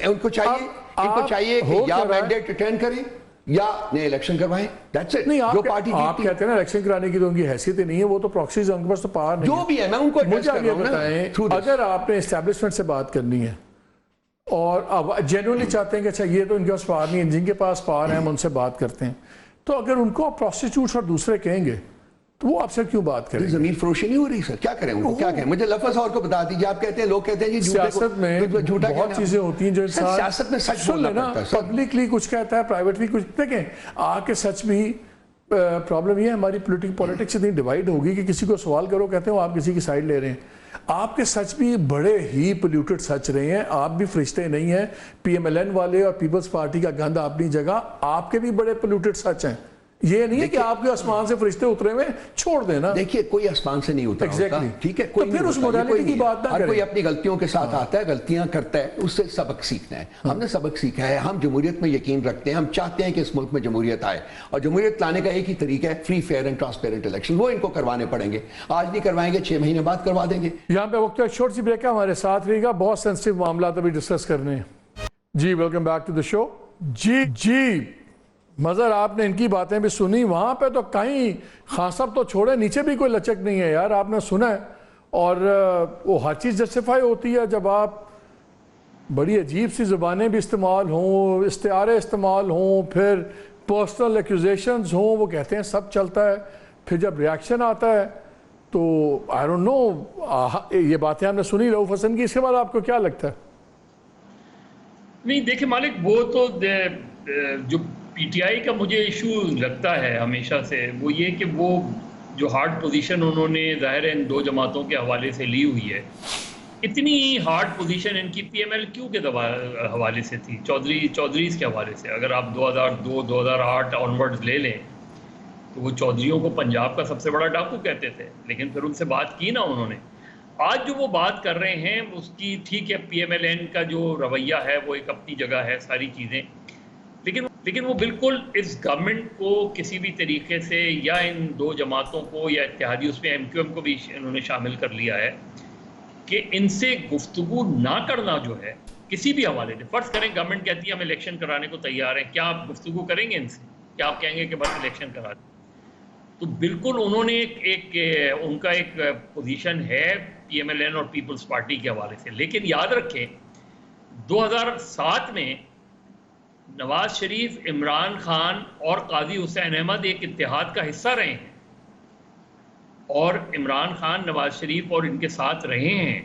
ان کو چاہیے کہ یا مینڈیٹ ریٹرن کریں یا نئے الیکشن کروائیں. نہیں, آپ کہتے ہیں نا الیکشن کرانے کی تو ان کی حیثیت ہی نہیں ہے, وہ تو پراکسیز ان کے پاس تو پاور نہیں ہے. جو بھی ہے میں ان کو مجھے یہ بتائیں, اگر آپ نے اسٹیبلشمنٹ سے بات کرنی ہے اور اب جینوئنلی چاہتے ہیں کہ اچھا یہ تو ان کے پاس پاور نہیں ہے, جن کے پاس پاور ہے ہم ان سے بات کرتے ہیں, تو اگر ان کو پروسٹیٹیوٹس اور دوسرے کہیں گے تو وہ آپ سے کیوں بات کریں؟ زمین فروشی نہیں ہو رہی سر, کیا کریں ان کو, کیا کہیں؟ مجھے لفظ اور کو بتا دیجیے. آپ کہتے ہیں, لوگ کہتے ہیں جی سیاست میں بہت چیزیں ہوتی ہیں جو انسان سیاست میں سچ سن لینا, پبلکلی کچھ کہتا ہے, پرائیویٹلی کچھ. دیکھیں آ کے سچ بھی پرابلم یہ ہے ہماری پولیٹکس اتنی ڈیوائڈ ہوگی کہ کسی کو سوال کرو کہتے ہیں آپ کسی کی سائڈ لے رہے ہیں. آپ کے سچ بھی بڑے ہی پولیوٹڈ سچ رہے ہیں, آپ بھی فرشتے نہیں ہیں. پی ایم ایل این والے اور پیپلز پارٹی کا گند اپنی جگہ, آپ کے بھی بڑے پولیوٹڈ سچ ہیں. یہ نہیں ہے کہ آپ کے آسمان سے فرشتے اترے ہوئے چھوڑ دینا. دیکھیے کوئی آسمان سے نہیں اترا ہوتا, ٹھیک ہے, کوئی پھر اس موڈیلٹی کی بات نہ کریں. کوئی اپنی غلطیوں کے ساتھ آتا ہے, غلطیاں کرتا ہے, اس سے سبق سیکھنا ہے. ہم نے سبق سیکھا ہے, ہم جمہوریت میں یقین رکھتے ہیں, ہم چاہتے ہیں کہ اس ملک میں جمہوریت آئے, اور جمہوریت لانے کا ایک ہی طریقہ ہے, free fair and transparent election. وہ ان کو کروانے پڑیں گے, آج نہیں کروائیں گے 6 مہینے بعد کروا دیں گے. یہاں پہ وقت ہے چھوٹی سی بریک ہے, ہمارے ساتھ رہے گا, بہت سینسٹیو معاملات ابھی ڈسکس کرنے ہیں. جی ویلکم بیک ٹو دا شو. جی مظہر آپ نے ان کی باتیں بھی سنی, وہاں پہ تو کہیں خان صاحب تو چھوڑے, نیچے بھی کوئی لچک نہیں ہے یار, آپ نے سنا ہے. اور وہ ہر چیز جسٹیفائی ہوتی ہے جب آپ بڑی عجیب سی زبانیں بھی استعمال ہوں, استعارے استعمال ہوں, پھر پرسنل ایکوزیشنز ہوں, وہ کہتے ہیں سب چلتا ہے. پھر جب ریاکشن آتا ہے تو آئی ڈونٹ نو, یہ باتیں آپ نے سنی رؤف حسن کی, اس کے بعد آپ کو کیا لگتا ہے؟ نہیں دیکھیں مالک, وہ تو جو پی ٹی آئی کا مجھے ایشو لگتا ہے ہمیشہ سے, وہ یہ کہ وہ جو ہارڈ پوزیشن انہوں نے ظاہر ہے ان 2 جماعتوں کے حوالے سے لی ہوئی ہے, اتنی ہارڈ پوزیشن ان کی پی ایم ایل کیو کے حوالے سے تھی, چودھریز کے حوالے سے. اگر آپ 2002-2008 آنورڈز لے لیں تو وہ چودھریوں کو پنجاب کا سب سے بڑا ڈاکو کہتے تھے, لیکن پھر ان سے بات کی نا انہوں نے. آج جو وہ بات کر رہے ہیں اس کی ٹھیک ہے, پی ایم ایل این کا جو رویہ ہے وہ ایک اپنی جگہ ہے, ساری چیزیں, لیکن وہ بالکل اس گورنمنٹ کو کسی بھی طریقے سے, یا ان 2 جماعتوں کو یا اتحادی, اس میں ایم کیو ایم کو بھی انہوں نے شامل کر لیا ہے, کہ ان سے گفتگو نہ کرنا جو ہے کسی بھی حوالے سے. فرض کریں گورنمنٹ کہتی ہے ہم الیکشن کرانے کو تیار ہیں, کیا آپ گفتگو کریں گے ان سے؟ کیا آپ کہیں گے کہ بس الیکشن کرا دیں؟ تو بالکل انہوں نے ان کا ایک پوزیشن ہے پی ایم ایل این اور پیپلز پارٹی کے حوالے سے. لیکن یاد رکھیں 2007 میں نواز شریف، عمران خان اور قاضی حسین احمد ایک اتحاد کا حصہ رہے ہیں، اور عمران خان، نواز شریف اور ان کے ساتھ رہے ہیں.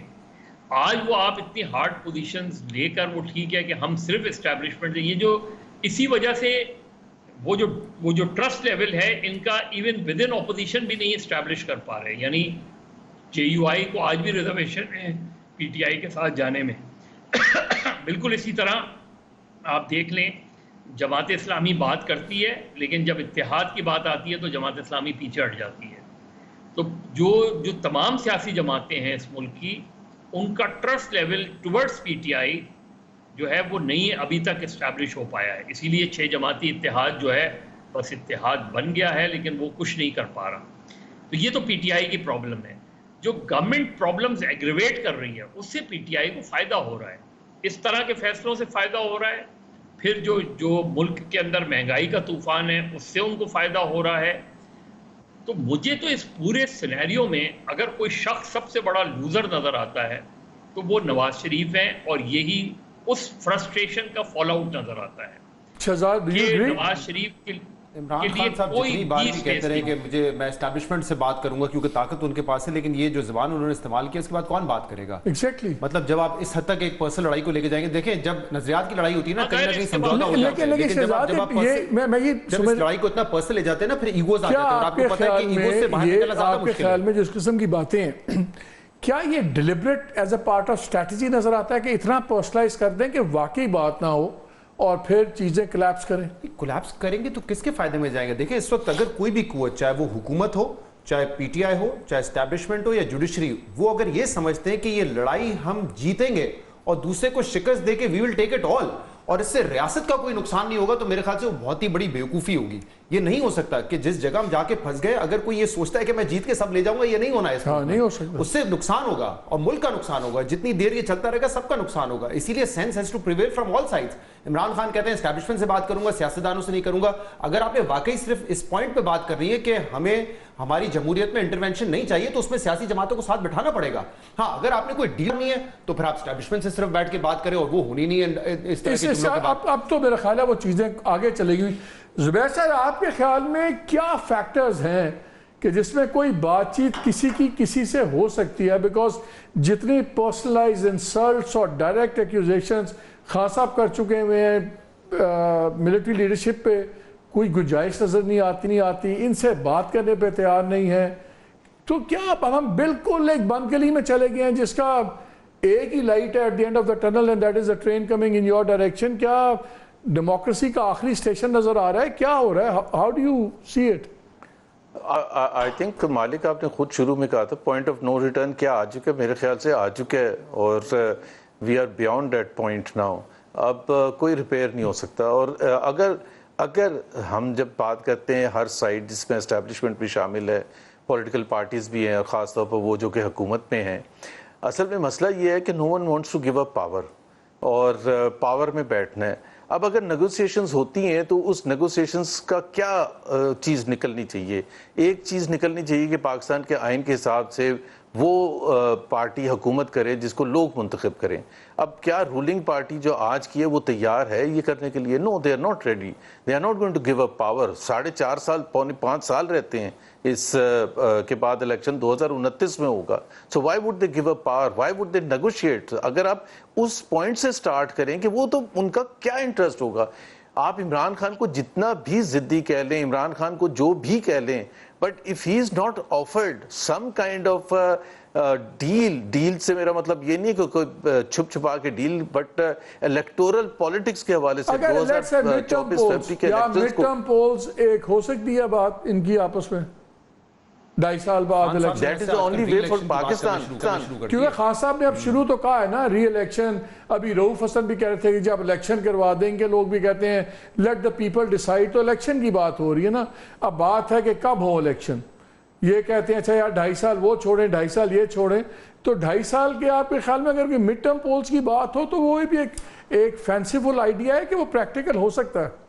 آج وہ آپ اتنی ہارڈ پوزیشنز لے کر وہ ٹھیک ہے کہ ہم صرف اسٹیبلشمنٹ، یہ جو اسی وجہ سے وہ جو ٹرسٹ لیول ہے ان کا ایون ود ان اپوزیشن بھی نہیں اسٹیبلش کر پا رہے. یعنی جے یو آئی کو آج بھی ریزرویشن ہے پی ٹی آئی کے ساتھ جانے میں. بالکل اسی طرح آپ دیکھ لیں جماعت اسلامی بات کرتی ہے لیکن جب اتحاد کی بات آتی ہے تو جماعت اسلامی پیچھے ہٹ جاتی ہے. تو جو تمام سیاسی جماعتیں ہیں اس ملک کی، ان کا ٹرسٹ لیول ٹورڈز پی ٹی آئی جو ہے وہ نہیں ابھی تک اسٹیبلش ہو پایا ہے. اسی لیے 6 جماعتی اتحاد جو ہے بس اتحاد بن گیا ہے لیکن وہ کچھ نہیں کر پا رہا. تو یہ تو پی ٹی آئی کی پرابلم ہے. جو گورنمنٹ پرابلمز ایگریویٹ کر رہی ہے اس سے پی ٹی آئی کو فائدہ ہو رہا ہے، اس طرح کے فیصلوں سے فائدہ ہو رہا ہے. پھر جو ملک کے اندر مہنگائی کا طوفان ہے اس سے ان کو فائدہ ہو رہا ہے. تو مجھے تو اس پورے سینیریو میں اگر کوئی شخص سب سے بڑا لوزر نظر آتا ہے تو وہ نواز شریف ہیں، اور یہی اس فرسٹریشن کا فال آؤٹ نظر آتا ہے. شہزاد نواز شریف کے عمران خان صاحب جتنی بار بھی کہتے رہے کہ میں اسٹیبلشمنٹ سے بات کروں گا کیونکہ طاقت ان کے پاس ہے، لیکن یہ جو زبان انہوں نے استعمال کیا اس کے بعد کون بات کرے گا؟ ایگزیکٹلی. مطلب جب آپ اس حد تک ایک پرسنل لڑائی کو لے کے جائیں گے، دیکھیں جب نظریات کی لڑائی ہوتی ہے نا کہیں نہ کہیں سمجھوتا ہو جاتا ہے، لیکن جب آپ اس لڑائی کو اتنا پرسنل لے جاتے ہیں نا پھر ایگوز آ جاتے ہیں، اور آپ کو پتہ ہے کہ ایگوز سے باہر نکلنا زیادہ مشکل ہے. آپ کے خیال میں جو اس قسم کی باتیں ہیں کیا یہ deliberate as a part of strategy نظر آتا ہے کہ اتنا پرسنلائز کر دیں کہ واقعی بات نہ ہو اور پھر چیزیں کلیپس کریں؟ کولیپس کریں گے تو کس کے فائدے میں جائیں گے؟ دیکھیں اس وقت اگر کوئی بھی قوت، چاہے وہ حکومت ہو، چاہے پی ٹی آئی ہو، چاہے اسٹیبلشمنٹ ہو یا جوڈیشری، وہ اگر یہ سمجھتے ہیں کہ یہ لڑائی ہم جیتیں گے اور دوسرے کو شکست دے کے وی ول ٹیک اٹ آل اور اس سے ریاست کا کوئی نقصان نہیں ہوگا، تو میرے خیال سے وہ بہت ہی بڑی بیوقوفی ہوگی. یہ نہیں ہو سکتا کہ جس جگہ ہم جا کے پھنس گئے اگر کوئی یہ سوچتا ہے کہ میں جیت کے سب لے جاؤں گا، یہ نہیں ہونا ہے. نہیں ہو سکتا. اس سے نقصان ہوگا اور ملک کا نقصان ہوگا. جتنی دیر یہ چلتا رہے گا سب کا نقصان ہوگا. اسی لیے sense has to prevail from all sides. Imran Khan کہتے ہیں اسٹیبلشمنٹ سے بات کروں گا، سیاستدانوں سے نہیں کروں گا. اگر آپ نے واقعی صرف اس پوائنٹ پہ بات کر رہی ہے کہ ہمیں ہماری جمہوریت میں انٹرونشن نہیں چاہیے تو اس میں سیاسی جماعتوں کو ساتھ بٹھانا پڑے گا. ہاں اگر آپ نے کوئی ڈیل نہیں ہے تو پھر آپ اسٹیبلشمنٹ سے صرف بیٹھ کے بات کریں اور وہ ہونی نہیں ہے اس طرح کی جملوں کے بعد. اب تو میرا خیال ہے وہ چیزیں آگے چلے گی. زبیر صاحب آپ کے خیال میں کیا فیکٹرز ہیں کہ جس میں کوئی بات چیت کسی کی کسی سے ہو سکتی ہے؟ بیکاز جتنی پرسنلائز انسلٹس اور ڈائریکٹ ایکیوزیشنز خان صاحب کر چکے ہوئے ہیں ملٹری لیڈرشپ پہ، کوئی گنجائش نظر نہیں آتی، ان سے بات کرنے پہ تیار نہیں ہے. تو کیا ہم بالکل ایک بند گلی میں چلے گئے ہیں جس کا ایک ہی لائٹ ہے at the end of the tunnel and that is a train coming in your direction? کیا ڈیموکریسی کا آخری اسٹیشن نظر آ رہا ہے؟ کیا ہو رہا ہے؟ How do you see it? I think Malik آپ نے خود شروع میں کہا تھا پوائنٹ آف نو ریٹرن کیا آ چکا ہے، میرے خیال سے آ چکا ہے اور we are beyond that point now. اب کوئی ریپیئر نہیں ہو سکتا. اور اگر ہم جب بات کرتے ہیں ہر سائڈ جس میں اسٹیبلشمنٹ بھی شامل ہے، پولیٹیکل پارٹیز بھی ہیں، خاص طور پر وہ جو کہ حکومت میں ہیں، اصل میں مسئلہ یہ ہے کہ no one wants to give up power اور پاور میں بیٹھنا ہے. اب اگر نیگوسیشنز ہوتی ہیں تو اس نیگوسیشنز کا کیا چیز نکلنی چاہیے؟ ایک چیز نکلنی چاہیے کہ پاکستان کے آئین کے حساب سے وہ پارٹی حکومت کرے جس کو لوگ منتخب کریں. اب کیا رولنگ پارٹی جو آج کی ہے وہ تیار ہے یہ کرنے کے لیے؟ No, they are not ready. They are not going to give up power. 4.5 سال، 4.5 سال رہتے ہیں اس کے بعد الیکشن 2029 میں ہوگا. So why would they give up power? Y would they negotiate? اگر آپ اس پوائنٹ سے سٹارٹ کریں کہ وہ تو ان کا کیا انٹرسٹ ہوگا. آپ عمران خان کو جتنا بھی ضدی کہہ لیں، عمران خان کو جو بھی کہہ لیں، but if he is not offered some kind of deal سے میرا مطلب یہ نہیں کہ کوئی چھپ چھپا کے ڈیل، بٹ الیکٹورل پالیٹکس کے حوالے سے 2024 کے مڈ ٹرم پولز ایک ہو سکتی ہے بات ان کی آپس میں 2.5 سال بعد election. That is the only way for Pakistan. کیونکہ خان صاحب نے اب شروع تو کہا ہے نا ری الیکشن. ابھی رؤوف حسن بھی کہہ رہے تھے کہ جب الیکشن کروا دیں گے، لوگ بھی کہتے ہیں لیٹ دا پیپل ڈیسائیڈ. تو الیکشن کی بات ہو رہی ہے نا. اب بات ہے کہ کب ہو الیکشن. یہ کہتے ہیں اچھا یار 2.5 سال وہ چھوڑیں، 2.5 سال یہ چھوڑیں. تو 2.5 سال کے آپ کے خیال میں اگر مڈ ٹرم پولز کی بات ہو تو وہ بھی ایک فینسیفل آئیڈیا ہے کہ وہ پریکٹیکل ہو سکتا ہے؟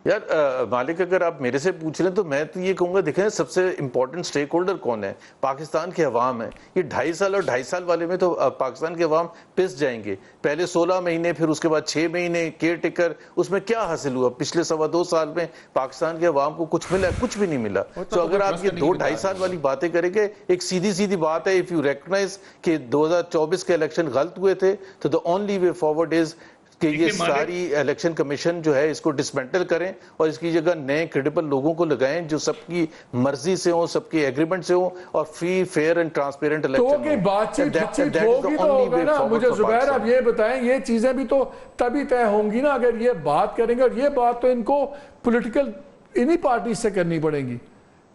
یار مالک اگر آپ میرے سے پوچھ رہے ہیں تو میں تو یہ کہوں گا دیکھیں سب سے امپورٹنٹ سٹیک ہولڈر کون ہے؟ پاکستان کے عوام ہیں. یہ 2.5 سال اور 2.5 سال والے میں تو پاکستان کے عوام پس جائیں گے. پہلے 16 مہینے پھر اس کے بعد 6 مہینے کیئر ٹیکر, اس میں کیا حاصل ہوا؟ پچھلے 2.25 سال میں پاکستان کے عوام کو کچھ ملا؟ کچھ بھی نہیں ملا. تو اگر آپ یہ 2-2.5 سال والی باتیں کریں گے, ایک سیدھی بات ہے, اف یو ریکگنائز کہ 2024 کے الیکشن غلط ہوئے تھے تو the only way forward is کہ یہ ساری الیکشن کمیشن جو ہے اس کو ڈسمنٹل کریں اور اس کی جگہ نئے کریڈیبل لوگوں کو لگائیں جو سب کی مرضی سے ہوں, سب کے ایگریمنٹ سے ہوں اور free fair and transparent election ہوں. تو کہ بات چیت ہوگی تو ہوگا نا. مجھے زبیر اب یہ بتائیں, یہ چیزیں بھی تو تبھی طے ہوں گی نا اگر یہ بات کریں گے, اور یہ بات تو ان کو پولیٹیکل انہی پارٹی سے کرنی پڑے گی.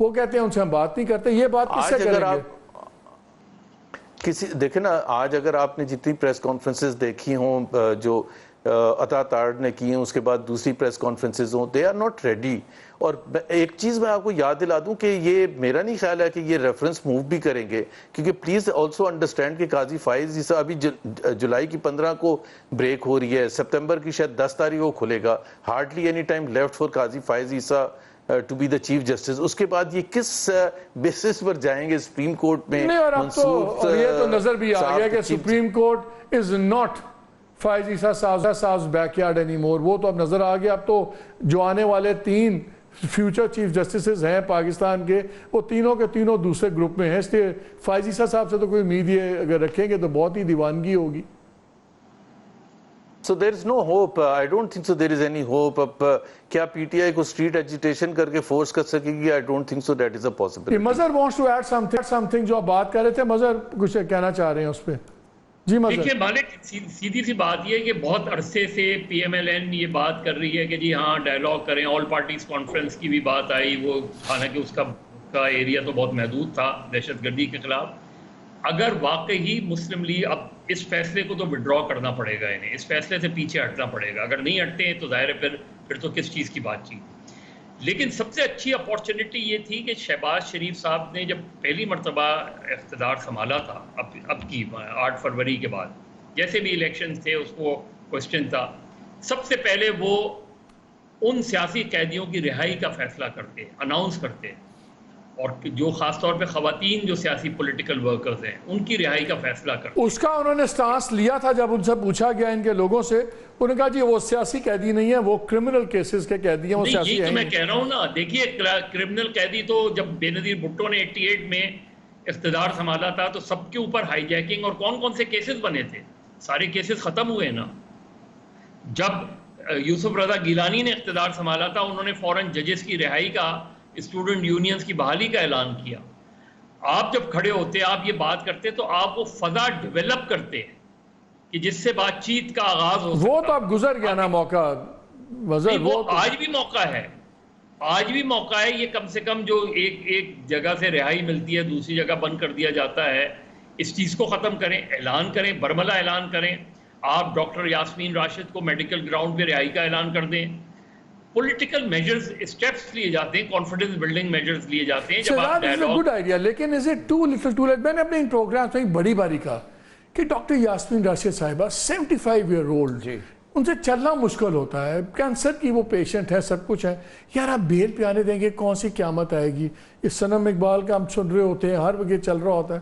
وہ کہتے ہیں ان سے ہم بات نہیں کرتے, یہ بات کس سے کریں گے؟ دیکھیں نا, آج اگر آپ نے جتنی پریس کانفرنسز دیکھی ہوں جو عطا تارڑ نے کی ہیں, اس کے بعد دوسری پریس کانفرنسز ہوں, دے آر ناٹ ریڈی. اور ایک چیز میں آپ کو یاد دلا دوں کہ یہ میرا نہیں خیال ہے کہ یہ ریفرنس موو بھی کریں گے, کیونکہ پلیز آلسو انڈرسٹینڈ کہ قاضی فائز عیسیٰ ابھی جولائی کی 15 کو بریک ہو رہی ہے, سپتمبر کی شاید 10 تاریخ کو کھلے گا. Hardly any time left for Qazi Faez Isa to be the chief justice. اس کے بعد یہ کس بیسس پر جائیں گے سپریم کورٹ میں؟ نہیں, اور اب تو یہ تو نظر بھی آ گیا کہ سپریم کورٹ از ناٹ فائز عیسیٰ صاحب بیک یارڈ اینی مور. وہ تو اب نظر آ گیا. اب تو جو آنے والے 3 فیوچر چیف جسٹسز ہیں پاکستان کے, وہ تینوں کے تینوں دوسرے گروپ میں ہیں. اس لیے فائز عیسیٰ صاحب سے تو کوئی امید یہ اگر رکھیں گے تو بہت ہی دیوانگی ہوگی. So there is no hope. I don't think so there is any hope. اب کیا پی ٹی آئی کو اسٹریٹ ایجیٹیشن کر کے فورس کر سکے گی؟ I don't think so that is a possibility. Mazhar wants to add something جو آپ بات کر رہے تھے. مظہر کچھ کہنا چاہ رہے ہیں اس پہ؟ جی مظہر. دیکھیں مالک, سیدھی سی بات یہ ہے کہ بہت عرصے سے پی ایم ایل این یہ بات کر رہی ہے کہ جی ہاں ڈائلاگ کریں. آل پارٹیز کانفرنس کی بھی بات آئی, وہ حالانکہ اس کا ایریا تو بہت محدود تھا دہشت گردی کے خلاف. اگر واقعی مسلم لیگ, اب اس فیصلے کو تو وڈرا کرنا پڑے گا, انہیں اس فیصلے سے پیچھے ہٹنا پڑے گا. اگر نہیں ہٹتے ہیں تو ظاہر ہے پھر تو کس چیز کی بات چیت. لیکن سب سے اچھی اپارچونٹی یہ تھی کہ شہباز شریف صاحب نے جب پہلی مرتبہ اقتدار سنبھالا تھا اب کی 8 فروری کے بعد, جیسے بھی الیکشن تھے اس کو کوشچن تھا, سب سے پہلے وہ ان سیاسی قیدیوں کی رہائی کا فیصلہ کرتے, اناؤنس کرتے, اور جو خاص طور پہ خواتین جو سیاسی پولیٹیکل ورکرز ہیں ان کی رہائی کا فیصلہ کرتے. اس کا انہوں نے سٹانس لیا تھا جب ان سے پوچھا گیا ان کے لوگوں سے, انہوں نے کہا جی وہ سیاسی قیدی نہیں ہیں, وہ کرمنل کیسز کے قیدی ہیں, وہ سیاسی ہیں. یہی تو میں کہہ رہا ہوں نا. دیکھیے کرمنل قیدی تو جب بے نظیر بھٹو نے 88 میں اقتدار سنبھالا تھا تو سب کے اوپر ہائی جیکنگ اور کون سے کیسز بنے تھے, سارے کیسز ختم ہوئے نا. جب یوسف رضا گیلانی نے اقتدار سنبھالا تھا انہوں نے فوراً ججز کی رہائی کا, اسٹوڈنٹ یونینز کی بحالی کا اعلان کیا. آپ جب کھڑے ہوتے, آپ یہ بات کرتے تو آپ وہ فضا ڈیولپ کرتے کہ جس سے بات چیت کا آغاز ہو. وہ تو اب گزر گیا نا موقع. وہ آج بھی موقع ہے, آج بھی موقع ہے. یہ کم سے کم جو ایک جگہ سے رہائی ملتی ہے دوسری جگہ بند کر دیا جاتا ہے, اس چیز کو ختم کریں, اعلان کریں, برملا اعلان کریں. آپ ڈاکٹر یاسمین راشد کو میڈیکل گراؤنڈ پہ رہائی کا اعلان کر دیں. پولیٹیکل میجرز, اسٹیپس لیے جاتے ہیں, کانفیڈنس بلڈنگ میجرز لیے جاتے ہیں. گڈ آئیڈیا, لیکن is it too little too late? میں نے اپنے ان پروگرامز میں بڑی باری کہا کہ ڈاکٹر یاسمین راشد صاحبہ 75 ایئر اولڈ, ان سے چلنا مشکل ہوتا ہے, کینسر کی وہ پیشنٹ ہے, سب کچھ ہے. یار آپ بیل پہ آنے دیں گے, کون سی قیامت آئے گی؟ اس صنم اقبال کا ہم سن رہے ہوتے ہیں, ہر وقت چل رہا ہوتا ہے.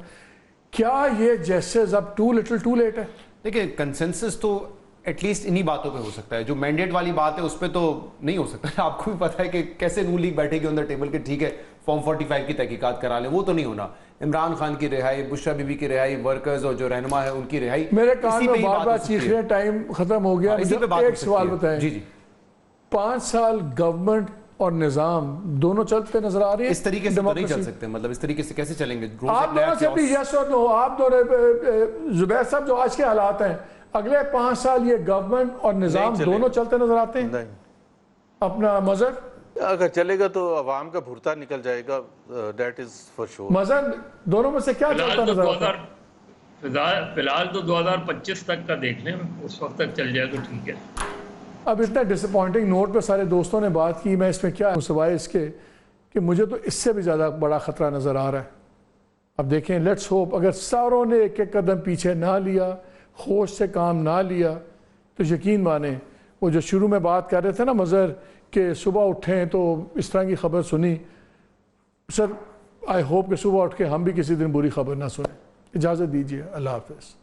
کیا یہ جیسز اب ٹو لٹل ٹو لیٹ ہے؟ دیکھیں کنسنسس تو ایٹ لیسٹ انہی باتوں پہ ہو سکتا ہے. جو مینڈیٹ والی بات ہے اس پہ تو نہیں ہو سکتا. آپ کو بھی پتا ہے کہ کیسے نون لیگ بیٹھے گی آن دا ٹیبل کہ ٹھیک ہے فارم 45 کی تحقیقات کرا لیں, وہ تو نہیں ہونا. عمران خان کی رہائی, بشرا بی بی کی رہائی, ورکرز اور جو رہنما ہے ان کی رہائی. میرے کان میں بار بار چیخ رہے ہیں, ٹائم ختم ہو گیا. ایک سوال بتائیں, 5 سال گورنمنٹ اور نظام دونوں چلتے نظر آ رہے ہیں؟ اس طریقے سے نہیں چل سکتے. مطلب اس طریقے سے کیسے چلیں گے؟ آپ دونوں سے بھی یس اور نو. آپ دونوں, زبیر صاحب جو آج کے حالات ہیں, اگلے 5 سال یہ گورنمنٹ اور نظام دونوں چلتے نظر آتے ہیں؟ اپنا مظہر اگر چلے گا تو عوام کا بھرتا نکل جائے گا, دیٹ از فار شور. مظہر دونوں میں سے کیا چلتا نظر آتا ہے؟ فی الحال تو 2025 تک کا دیکھ لیں, اس وقت تک چل جائے تو ٹھیک ہے. اب اتنا ڈسپوائنٹنگ نوٹ پہ سارے دوستوں نے بات کی, میں اس میں کیا سوائے اس کے کہ مجھے تو اس سے بھی زیادہ بڑا خطرہ نظر آ رہا ہے. اب دیکھیں, لیٹس ہوپ اگر ساروں نے ایک ایک قدم پیچھے نہ لیا, ہوش سے کام نہ لیا, تو یقین مانیں وہ جو شروع میں بات کر رہے تھے نا مظہر کہ صبح اٹھیں تو اس طرح کی خبر سنی. سر آئی ہوپ کہ صبح اٹھ کے ہم بھی کسی دن بری خبر نہ سنیں. اجازت دیجیے. اللہ حافظ.